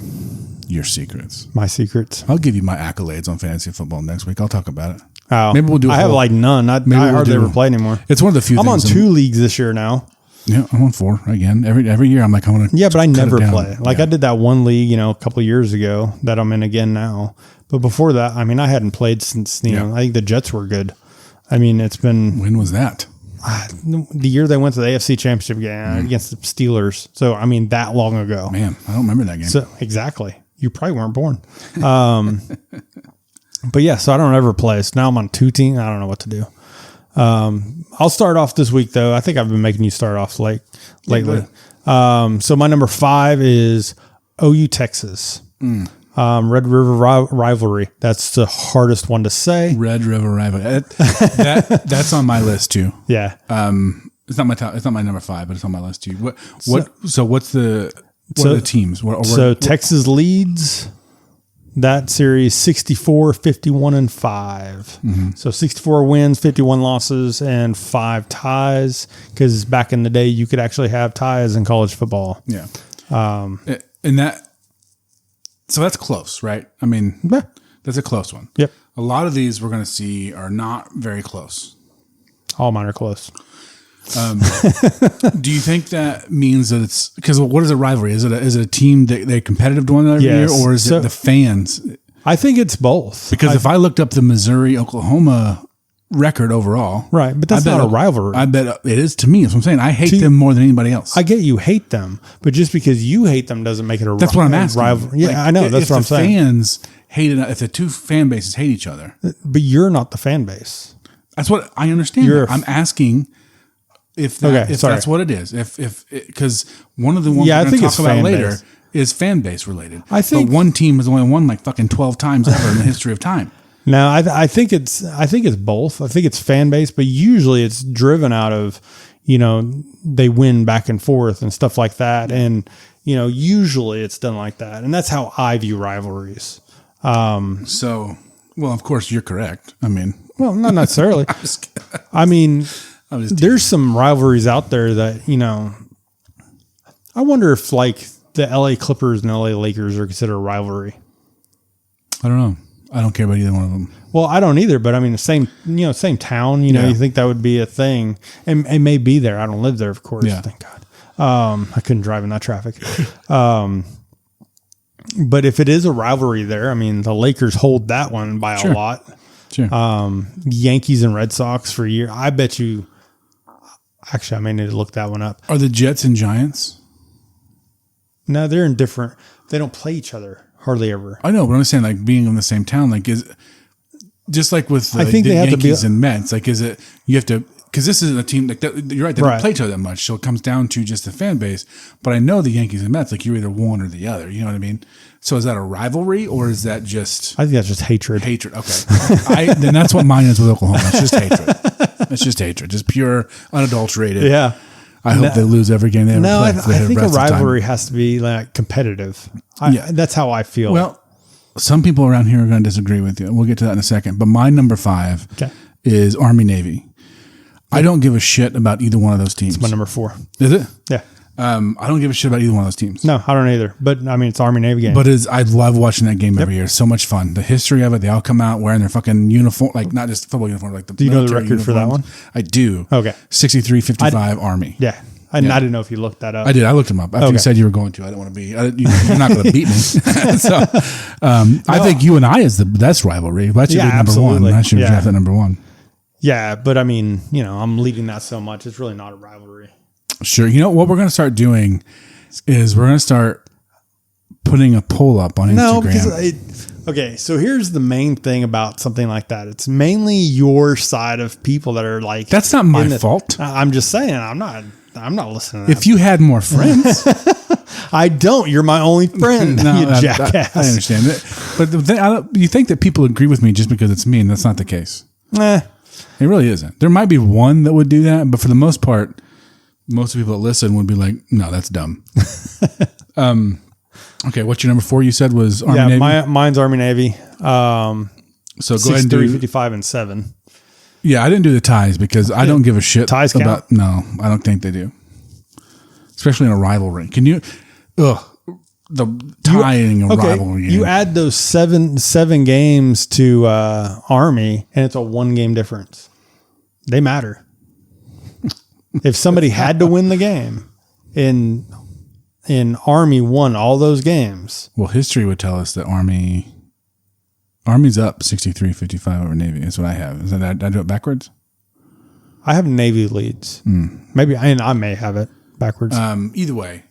Your secrets. My secrets. I'll give you my accolades on fantasy football next week. I'll talk about it. Oh, maybe we'll do. I have none. I hardly ever play anymore. It's one of the few. I'm on 2 leagues this year now. Yeah, I'm on 4 again. Every year I'm like, I want to. Yeah, but I never play. I did that one league, a couple of years ago that I'm in again now. But before that, I hadn't played since I think the Jets were good. It's been. When was that? The year they went to the AFC Championship game against the Steelers. So, that long ago. Man, I don't remember that game. So, exactly. You probably weren't born. But yeah, so I don't ever play. So now I'm on 2 teams. I don't know what to do. I'll start off this week, though. I think I've been making you start off lately. So my number 5 is OU Texas. Red River rivalry. That's the hardest one to say. Red River rivalry. That's on my list too. Yeah. It's not my top. It's not my number 5, but it's on my list too. What are the teams? Texas leads that series 64, 51, and 5. Mm-hmm. So 64 wins, 51 losses, and 5 ties. Because back in the day, you could actually have ties in college football. Yeah. So that's close, right? That's a close one. Yep. A lot of these we're going to see are not very close. All mine are close. Do you think that means that it's because what is a rivalry? Is it a team that they're competitive to one another every year, or is it the fans? I think it's both. Because if I looked up the Missouri-Oklahoma record overall, right, but that's not a rivalry. I bet it is to me. That's what I'm saying. I hate them more than anybody else. I get you hate them, but just because you hate them doesn't make it a. That's what I'm asking. Rivalry. Yeah, I know. That's what I'm saying. Fans hate it. If the 2 fan bases hate each other, but you're not the fan base. That's what I understand. I'm asking. If that's what it is, because one of the ones we're going to talk about later is fan base related. I think, but one team has only won like fucking 12 times ever in the history of time. No, I think it's both. I think it's fan base, but usually it's driven out of, they win back and forth and stuff like that, and usually it's done like that, and that's how I view rivalries. Well, of course you're correct. Well, not necessarily. There's some rivalries out there that, I wonder if like the LA Clippers and LA Lakers are considered a rivalry. I don't know. I don't care about either one of them. Well, I don't either, but the same town, you think that would be a thing, and it may be there. I don't live there, of course. Yeah. Thank God. I couldn't drive in that traffic. But if it is a rivalry there, the Lakers hold that one by a lot. Sure. Yankees and Red Sox for a year. I bet you. Actually, I may need to look that one up. Are the Jets and Giants? No, they're in different. They don't play each other hardly ever. I know, but I'm saying like being in the same town, like is just like with the, I think the they have Yankees to be, and Mets. Like, is it you have to? Because this isn't a team like that. You're right. They don't play each other that much, so it comes down to just the fan base. But I know the Yankees and Mets. Like you're either one or the other. You know what I mean? So is that a rivalry or is that just? I think that's just hatred. Hatred. Okay. Then that's what mine is with Oklahoma. It's just hatred. It's just hatred. Just pure, unadulterated. Yeah. I hope they lose every game they ever play. I think a rivalry has to be like competitive. That's how I feel. Well, some people around here are going to disagree with you. We'll get to that in a second. But my number 5 is Army-Navy. I don't give a shit about either one of those teams. It's my number 4. Is it? Yeah. I don't give a shit about either one of those teams. No, I don't either. But I mean, it's Army-Navy game. But I love watching that game every year. It's so much fun. The history of it, they all come out wearing their fucking uniform, like not just football uniform, like the Do you know the record for that one? I do. Okay. 63-55 Army. Yeah. I didn't know if you looked that up. I did. I looked them up. After you said you were going to, I didn't want to be, you're not going to beat me. So I think you and I is that's rivalry. That should be number absolutely. 1. I should draft that number 1. Yeah. But I mean, I'm leading that so much. It's really not a rivalry. Sure. You know what we're going to start doing is we're going to start putting a poll up on Instagram. No, because okay, so here's the main thing about something like that. It's mainly your side of people that are like, that's not my fault. I'm just saying, I'm not listening to that. If you had more friends. I don't. You're my only friend, you jackass. I understand it. But you think that people agree with me just because it's me, and that's not the case. It really isn't. There might be one that would do that, but for the most part, most of the people that listen would be like, no, that's dumb. Okay, what's your number 4? You said was Army-Navy? Yeah, mine's Army-Navy. So go ahead and do 55 and 7. Yeah, I didn't do the ties because I don't give a shit ties about. No, I don't think they do. Especially in a rivalry. Can you? The tying a rivalry. You add those seven games to Army, and it's a 1 game difference. They matter. If somebody had to win the game, in Army won all those games. Well, history would tell us that Army's up 63-55 over Navy. That's what I have. Is that I do it backwards? I have Navy leads. Maybe I may have it backwards. Either way.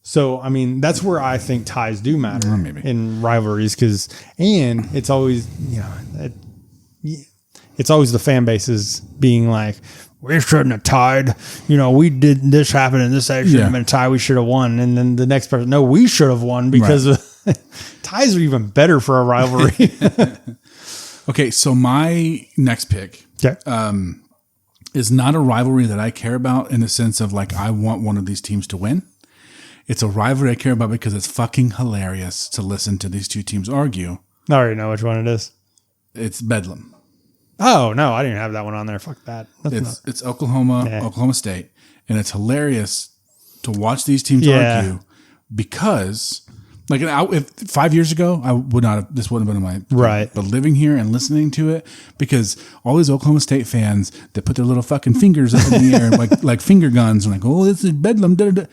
So, I mean, that's where I think ties do matter in rivalries and it's always, it's always the fan bases being like, we shouldn't have tied. We did this happen and this shouldn't have been a tie. We should have won. And then the next person, no, we should have won because ties are even better for a rivalry. Okay, so my next pick is not a rivalry that I care about in the sense of like I want one of these teams to win. It's a rivalry I care about because it's fucking hilarious to listen to these two teams argue. I already know which one it is. It's Bedlam. Oh, no, I didn't have that one on there. Fuck that. It's Oklahoma State. And it's hilarious to watch these teams argue because, like, if 5 years ago, I would not have, this wouldn't have been my, right. But living here and listening to it, because all these Oklahoma State fans that put their little fucking fingers up in the air, like finger guns, and like, oh, this is Bedlam. Da, da, da.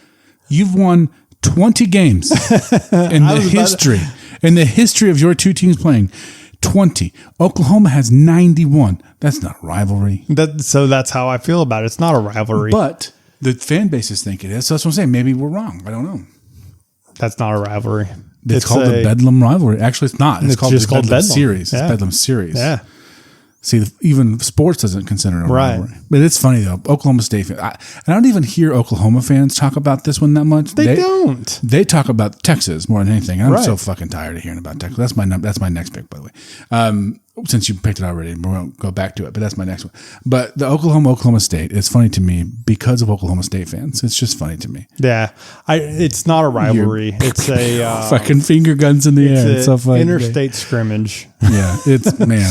You've won 20 games in the history of your two teams playing. 20. Oklahoma has 91. That's not a rivalry. So that's how I feel about it. It's not a rivalry. But the fan bases think it is. So that's what I'm saying. Maybe we're wrong. I don't know. That's not a rivalry. It's called the Bedlam rivalry. Actually, it's not. It's called the Bedlam series. Yeah. It's Bedlam series. Yeah. See, even sports doesn't consider it a rivalry. But it's funny, though. Oklahoma State fans. I don't even hear Oklahoma fans talk about this one that much. They don't. They talk about Texas more than anything. I'm so fucking tired of hearing about Texas. That's my next pick, by the way. Since you picked it already, we won't go back to it, but that's my next one. But the Oklahoma State, it's funny to me because of Oklahoma State fans. It's just funny to me. Yeah. It's not a rivalry. It's a fucking finger guns in the air. It's so funny. Interstate scrimmage. Yeah. It's, man.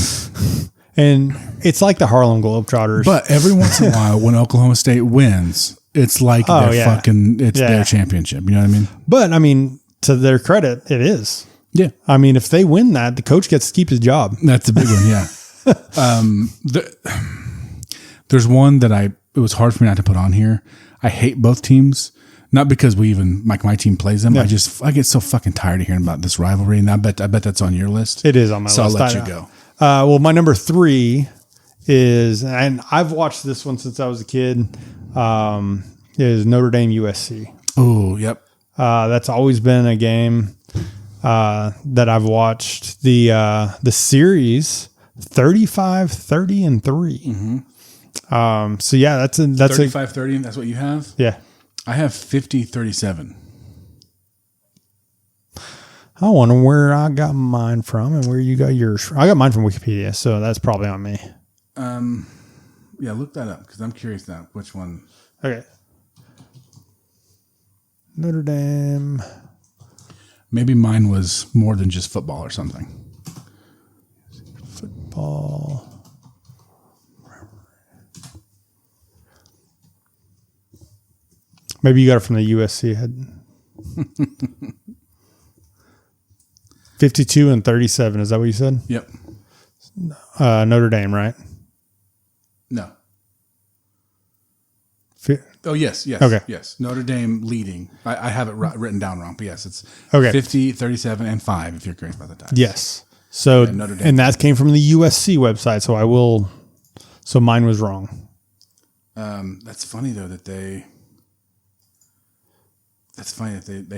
And it's like the Harlem Globetrotters. But every once in a while, when Oklahoma State wins, it's like their championship. You know what I mean? But, I mean, to their credit, it is. Yeah. I mean, if they win that, the coach gets to keep his job. That's a big one, yeah. There's one that it was hard for me not to put on here. I hate both teams. Not because my team plays them. Yeah. I get so fucking tired of hearing about this rivalry, and I bet that's on your list. It is on my list. So I'll let you go. Well, my number 3 is, and I've watched this one since I was a kid, is Notre Dame USC. Oh, yep. That's always been a game that I've watched. The series 35, 30, and 3. Mm-hmm. So yeah, that's 35, 30. That's what you have? Yeah. I have 50, 37. I wonder where I got mine from and where you got yours. I got mine from Wikipedia, so that's probably on me. Yeah, look that up because I'm curious now which one. Okay. Notre Dame. Maybe mine was more than just football or something. Football. Maybe you got it from the USC head. 52 and 37. Is that what you said? Yep. Notre Dame, right? No. Fi- Oh, yes. Okay. Yes. Notre Dame leading. I have it written down wrong, but yes, it's Okay. 50, 37, and 5 if you're curious about the time. Yes. So, Notre Dame. and that came from the USC website. So mine was wrong. That's funny, though, that they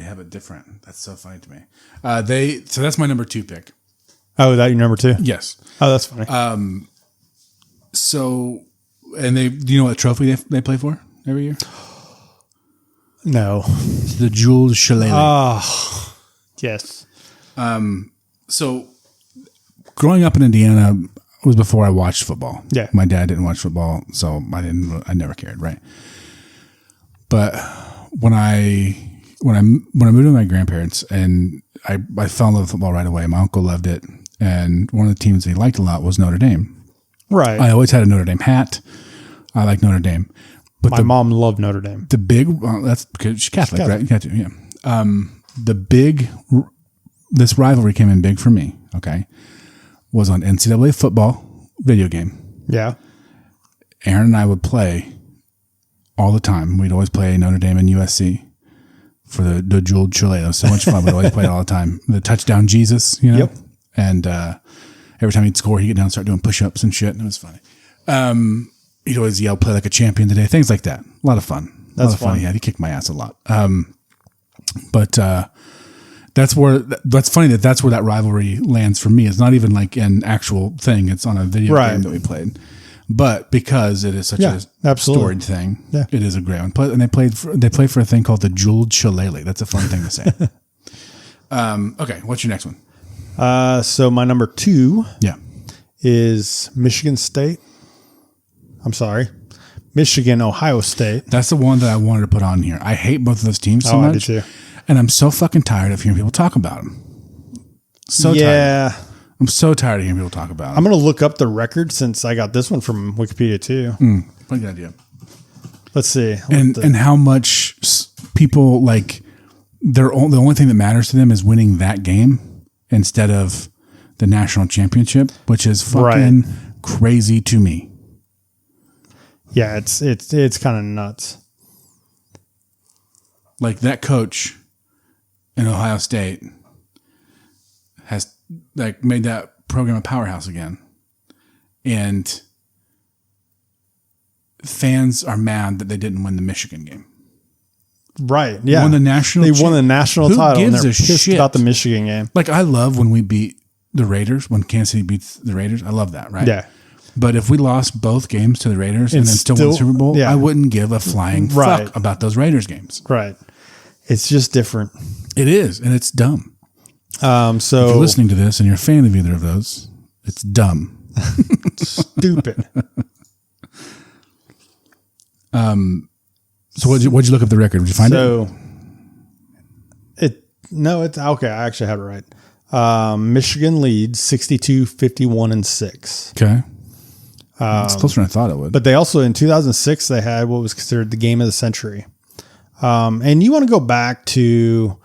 have it different. That's so funny to me. So that's my number 2 pick. Oh, that your number 2? Yes. Oh, that's funny. So, and do you know what trophy they play for every year? No. It's the Jules Shillelagh. Oh, yes. So, growing up in Indiana was before I watched football. Yeah. My dad didn't watch football, so I never cared, right? But when I moved with my grandparents and I fell in love with football right away. My uncle loved it, and one of the teams he liked a lot was Notre Dame. Right. I always had a Notre Dame hat. I like Notre Dame. But my mom loved Notre Dame. The big, that's because she's Catholic, right? Yeah. This rivalry came in big for me, okay, was on NCAA football video game. Yeah. Aaron and I would play all the time. We'd always play Notre Dame and USC for the Jules Shillelagh. It was so much fun. We'd always play it all the time. The touchdown Jesus, you know? Yep. And every time he'd score, he'd get down and start doing push-ups and shit, and it was funny. He'd always yell, "Play like a champion today," things like that. A lot of fun. That's fun. Yeah, he kicked my ass a lot. But that's funny that's where that rivalry lands for me. It's not even like an actual thing. It's on a video game that we played. But because it is such a storied thing, it is a great one. And they played for a thing called the Jules Shillelagh. That's a fun thing to say. Okay, what's your next one? So my number 2 Yeah. is Michigan State. I'm sorry. Michigan, Ohio State. That's the one that I wanted to put on here. I hate both of those teams so much. I do too. And I'm so fucking tired of hearing people talk about them. Tired. I'm so tired of hearing people talk about them. I'm going to look up the record since I got this one from Wikipedia too. What a good idea. Let's see. And how much people like the only thing that matters to them is winning that game instead of the national championship, which is fucking crazy to me. Yeah, it's kind of nuts. Like that coach in Ohio State has like made that program a powerhouse again. And fans are mad that they didn't win the Michigan game. Right. Yeah. They won the national title. Gives and they're a pissed shit about the Michigan game. Like I love when we beat the Raiders, when Kansas City beats the Raiders. I love that, right? Yeah. But if we lost both games to the Raiders and then still won the Super Bowl, I wouldn't give a flying fuck about those Raiders games. Right. It's just different. It is, and it's dumb. So if you're listening to this and you're a fan of either of those, it's dumb. Stupid. So what'd you look up the record? Did you find it? It's okay. I actually have it right. Michigan leads 62, 51, and 6. Okay. It's closer than I thought it would. But they also, in 2006, they had what was considered the game of the century. And you want to go back to,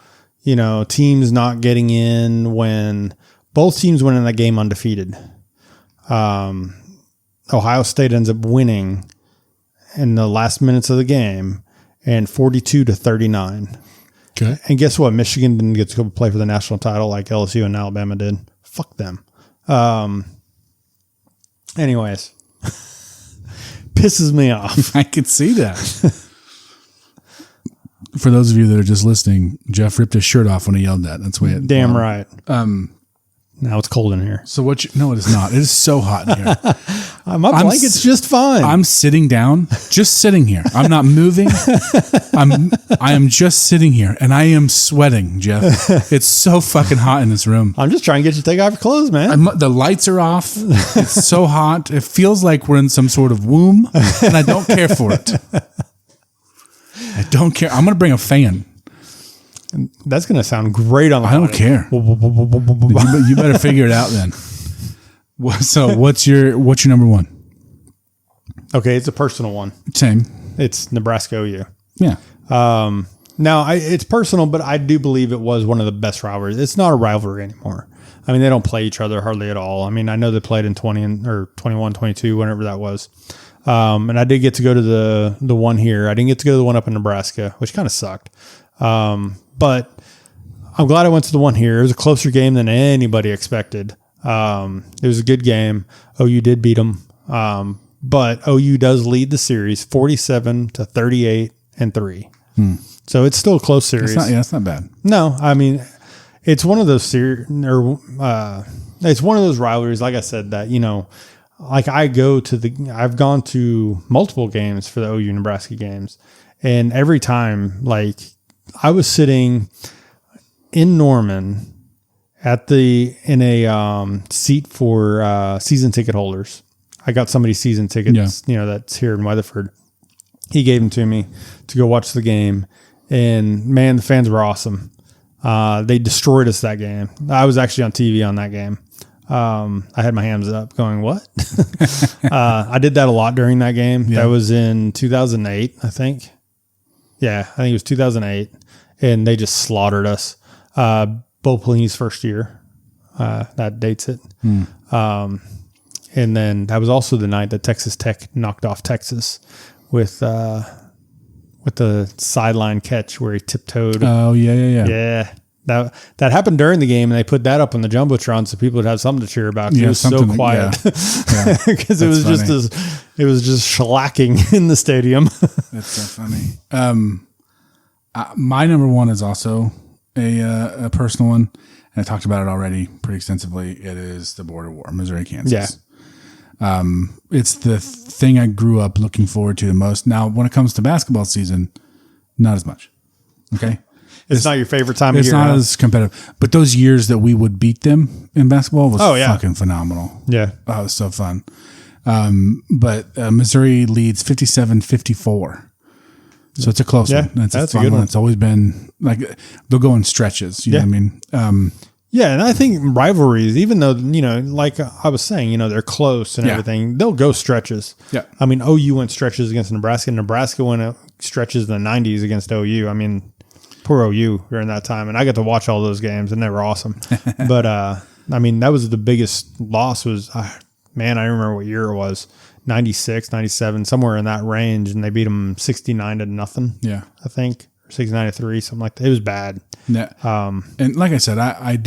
teams not getting in when both teams went in that game undefeated. Ohio State ends up winning in the last minutes of the game and 42-39. Okay. And guess what? Michigan didn't get to go play for the national title like LSU and Alabama did. Fuck them. Anyways, pisses me off. I could see that. For those of you that are just listening, Jeff ripped his shirt off when he yelled that. That's why. Damn right. Now it's cold in here. So no, it is not. It is so hot in here. My blanket's just fine. I'm sitting down, just sitting here. I'm not moving. I am just sitting here, and I am sweating, Jeff. It's so fucking hot in this room. I'm just trying to get you to take off your clothes, man. The lights are off. It's so hot. It feels like we're in some sort of womb, and I don't care for it. I don't care. I'm going to bring a fan. That's going to sound great on the I don't care. You better figure it out then. So what's your number one? Okay, it's a personal one. Same. It's Nebraska OU. Yeah. Now, it's personal, but I do believe it was one of the best rivalries. It's not a rivalry anymore. I mean, they don't play each other hardly at all. I mean, I know they played in 21, 22, whenever that was. And I did get to go to the one here. I didn't get to go to the one up in Nebraska, which kind of sucked. But I'm glad I went to the one here. It was a closer game than anybody expected. It was a good game. OU did beat them. But OU does lead the series 47-38-3. So it's still a close series. It's not bad. No, I mean, it's one of those it's one of those rivalries. Like I said, that, like I've gone to multiple games for the OU Nebraska games, and every time, like, I was sitting in Norman in a seat for season ticket holders. I got somebody's season tickets, that's here in Weatherford. He gave them to me to go watch the game, and man, the fans were awesome. They destroyed us that game. I was actually on TV on that game. I had my hands up going, what? I did that a lot during that game. Yeah. That was in 2008, I think. Yeah, I think it was 2008. And they just slaughtered us. Bo Pelini's first year. That dates it. And then that was also the night that Texas Tech knocked off Texas with the sideline catch where he tiptoed. Oh, yeah. Yeah. That happened during the game, and they put that up on the Jumbotron so people would have something to cheer about. It was so quiet because it was funny. It was just shellacking in the stadium. That's so funny. My number one is also a personal one, and I talked about it already pretty extensively. It is the border war, Missouri, Kansas. Yeah. It's the thing I grew up looking forward to the most. Now, when it comes to basketball season, not as much. Okay. It's not your favorite time of year. It's not as competitive. But those years that we would beat them in basketball was fucking phenomenal. Yeah. Oh, it was so fun. But Missouri leads 57-54. So it's a close one. That's a good one. It's always been like they'll go in stretches. You know what I mean? Yeah, and I think rivalries, even though, like I was saying, they're close and everything, they'll go stretches. Yeah. I mean, OU went stretches against Nebraska. Nebraska went stretches in the 90s against OU. I mean, poor OU during that time. And I got to watch all those games, and they were awesome. But, I mean, that was the biggest loss was, I remember what year it was. 96, 97, somewhere in that range. And they beat them 69-0. Yeah. I think. 69-3, something like that. It was bad. Yeah. And like I said, I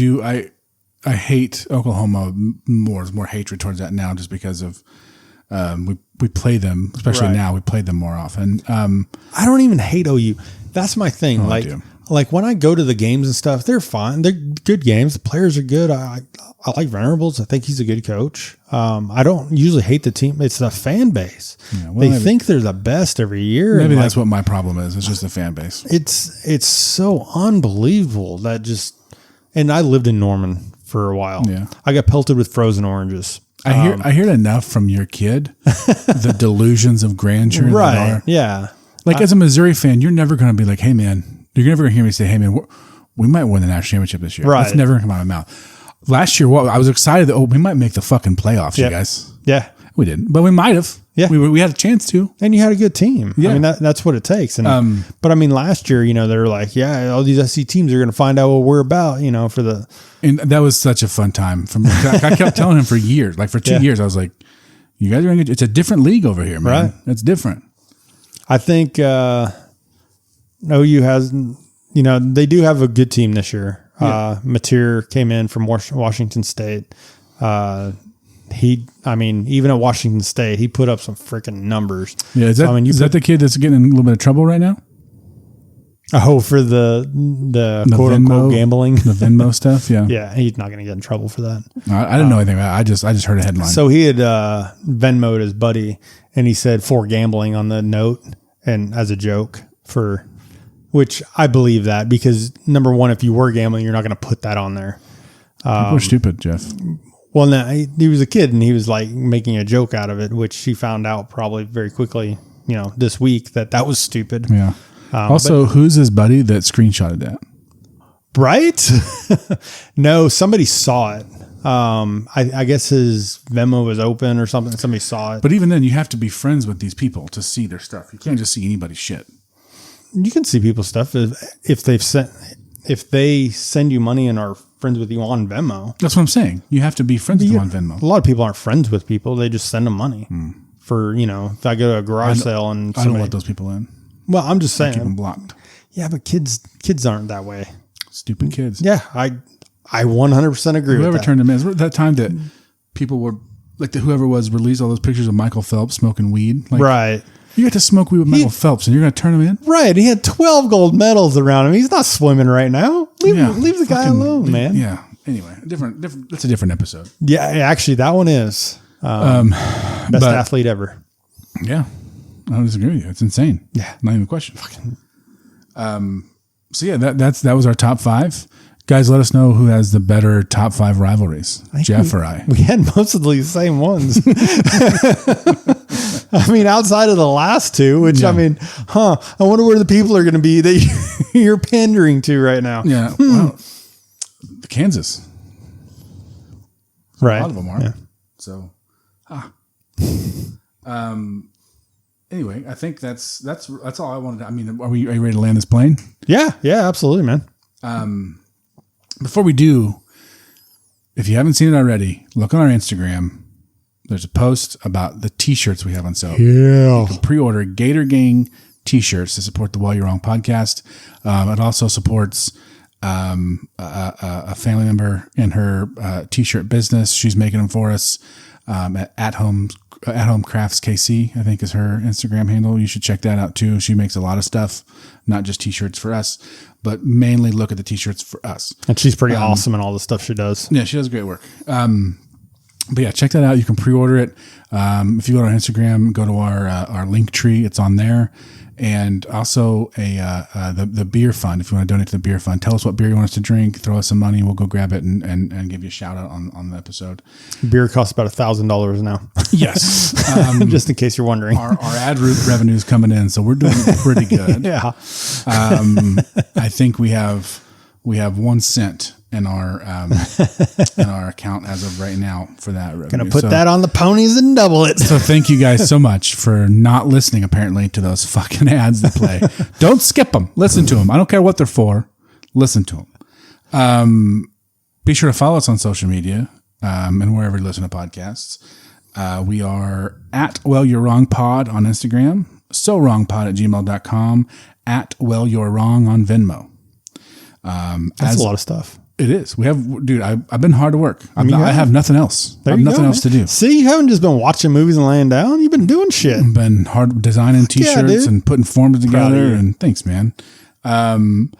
hate Oklahoma more. There's more hatred towards that now just because of we play them, especially now. We play them more often. I don't even hate OU. That's my thing. Like when I go to the games and stuff, they're fine. They're good games. The players are good. I like Venables. I think he's a good coach. I don't usually hate the team. It's the fan base. Yeah, well, they think they're the best every year. Maybe that's what my problem is. It's just the fan base. It's so unbelievable that and I lived in Norman for a while. Yeah. I got pelted with frozen oranges. I heard enough from your kid, the delusions of grandeur. Right. Yeah. Like as a Missouri fan, you're never going to be like, hey man, you're never going to hear me say, hey man, we might win the national championship this year. Right. That's never going to come out of my mouth. Last year, I was excited that we might make the fucking playoffs, you guys. Yeah. We didn't, but we might have. Yeah. We had a chance to. And you had a good team. Yeah. I mean, that's what it takes. And but I mean, last year, they were like, all these SC teams are going to find out what we're about, for the. And that was such a fun time. I kept telling him for years, like for 2 years, I was like, you guys are going to it's a different league over here, man. Right. It's different. I think OU has, they do have a good team this year. Yeah. Mateer came in from Washington State. even at Washington State, he put up some freaking numbers. Yeah, is that the kid that's getting in a little bit of trouble right now? Oh, for the quote unquote gambling, the Venmo stuff. Yeah, yeah, he's not going to get in trouble for that. I didn't know anything about it. I just heard a headline. So he had Venmo'd his buddy, and he said for gambling on the note, and as a joke which I believe that, because number one, if you were gambling, you're not going to put that on there. People are stupid, Jeff. Well, no, he was a kid, and he was like making a joke out of it, which he found out probably very quickly, this week that was stupid. Yeah. Also, who's his buddy that screenshotted that? Right? No, somebody saw it. I guess his Venmo was open or something. Somebody saw it. But even then, you have to be friends with these people to see their stuff. You can't just see anybody's shit. You can see people's stuff if they send you money and are friends with you on Venmo. That's what I'm saying. You have to be friends with them on Venmo. A lot of people aren't friends with people. They just send them money for, if I go to a garage sale and I don't let those people in. Well, I'm just saying. I keep them blocked. Yeah, but kids aren't that way. Stupid kids. Yeah, I 100% agree with that. Whoever turned them in. Was that time that people were, like whoever was released all those pictures of Michael Phelps smoking weed? Like, right. You got to smoke weed with Michael Phelps and you're going to turn him in? Right. He had 12 gold medals around him. He's not swimming right now. Leave the guy alone, man. Yeah. Anyway, that's a different episode. Yeah, actually, that one is best athlete ever. Yeah. I don't disagree with you. It's insane. Yeah. Not even a question. So yeah, that was our top 5. Guys, let us know who has the better top 5 rivalries, Jeff or I. We had most of the same ones. Outside of the last 2, which I wonder where the people are going to be that you're pandering to right now. Yeah. Well, Kansas. Right. A lot of them are. Yeah. So, anyway, I think that's all I wanted to, are you ready to land this plane? Yeah. Yeah, absolutely, man. Before we do, if you haven't seen it already, look on our Instagram. There's a post about the t-shirts we have on sale. Yeah. You can pre-order Gator Gang t-shirts to support the Well You're Wrong podcast. It also supports a family member in her t-shirt business. She's making them for us at Home Crafts KC, I think is her Instagram handle. You should check that out too. She makes a lot of stuff, not just t-shirts for us, but mainly look at the t-shirts for us. And she's pretty awesome in all the stuff she does. Yeah, she does great work. But yeah, check that out. You can pre-order it. If you go to our Instagram, go to our link tree. It's on there. And also the beer fund. If you want to donate to the beer fund, tell us what beer you want us to drink. Throw us some money. We'll go grab it and give you a shout out on the episode. Beer costs about $1,000 now. Yes. Just in case you're wondering. Our ad revenue is coming in, so we're doing pretty good. Yeah. I think we have 1 cent in our account as of right now for that revenue. Gonna put that on the ponies and double it. So thank you guys so much for not listening apparently to those fucking ads that play. Don't skip them. Listen to them. I don't care what they're for. Listen to them. Be sure to follow us on social media and wherever you listen to podcasts. We are at Well You're Wrong Pod on Instagram, sowrongpod@gmail.com, at Well You're Wrong on Venmo. That's a lot of stuff. It is. We have, dude. I've been hard to work. I have nothing else. I have nothing else to do. See, you haven't just been watching movies and laying down. You've been doing shit. I've been hard designing t-shirts and putting forms together. And thanks, man. As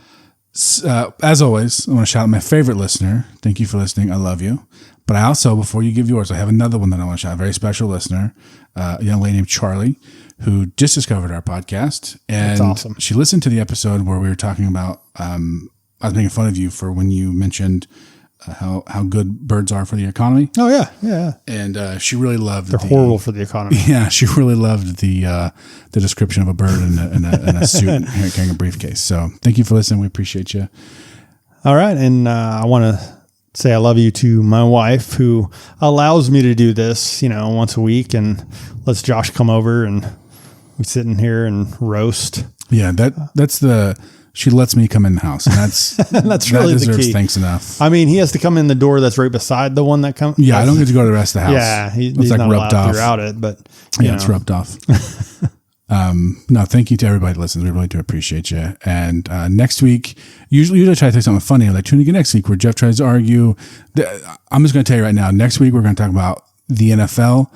always, I want to shout out my favorite listener. Thank you for listening. I love you. But I also, before you give yours, I have another one that I want to shout out. A very special listener, a young lady named Charlie, who just discovered our podcast. And that's awesome. She listened to the episode where we were talking about. I was making fun of you for when you mentioned how good birds are for the economy. Oh yeah, yeah. And she really loved. They're horrible for the economy. Yeah, she really loved the description of a bird in a suit carrying a briefcase. So thank you for listening. We appreciate you. All right, and I want to say I love you to my wife, who allows me to do this, once a week, and lets Josh come over and we sit in here and roast. Yeah, that's the. She lets me come in the house, and that's really that deserves the key. Thanks enough. He has to come in the door that's right beside the one that comes. Yeah, I don't get to go to the rest of the house. Yeah, he's like not rubbed allowed off throughout it, but it's rubbed off. No, thank you to everybody that listens. We really do appreciate you. And next week, usually I try to say something funny, like tune in next week where Jeff tries to argue. I'm just going to tell you right now. Next week we're going to talk about the NFL.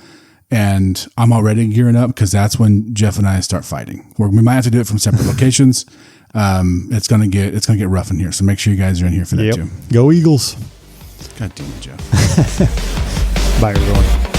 And I'm already gearing up because that's when Jeff and I start fighting. We might have to do it from separate locations. It's gonna get rough in here. So make sure you guys are in here for that too. Go Eagles. God damn it, Jeff. Bye, everyone.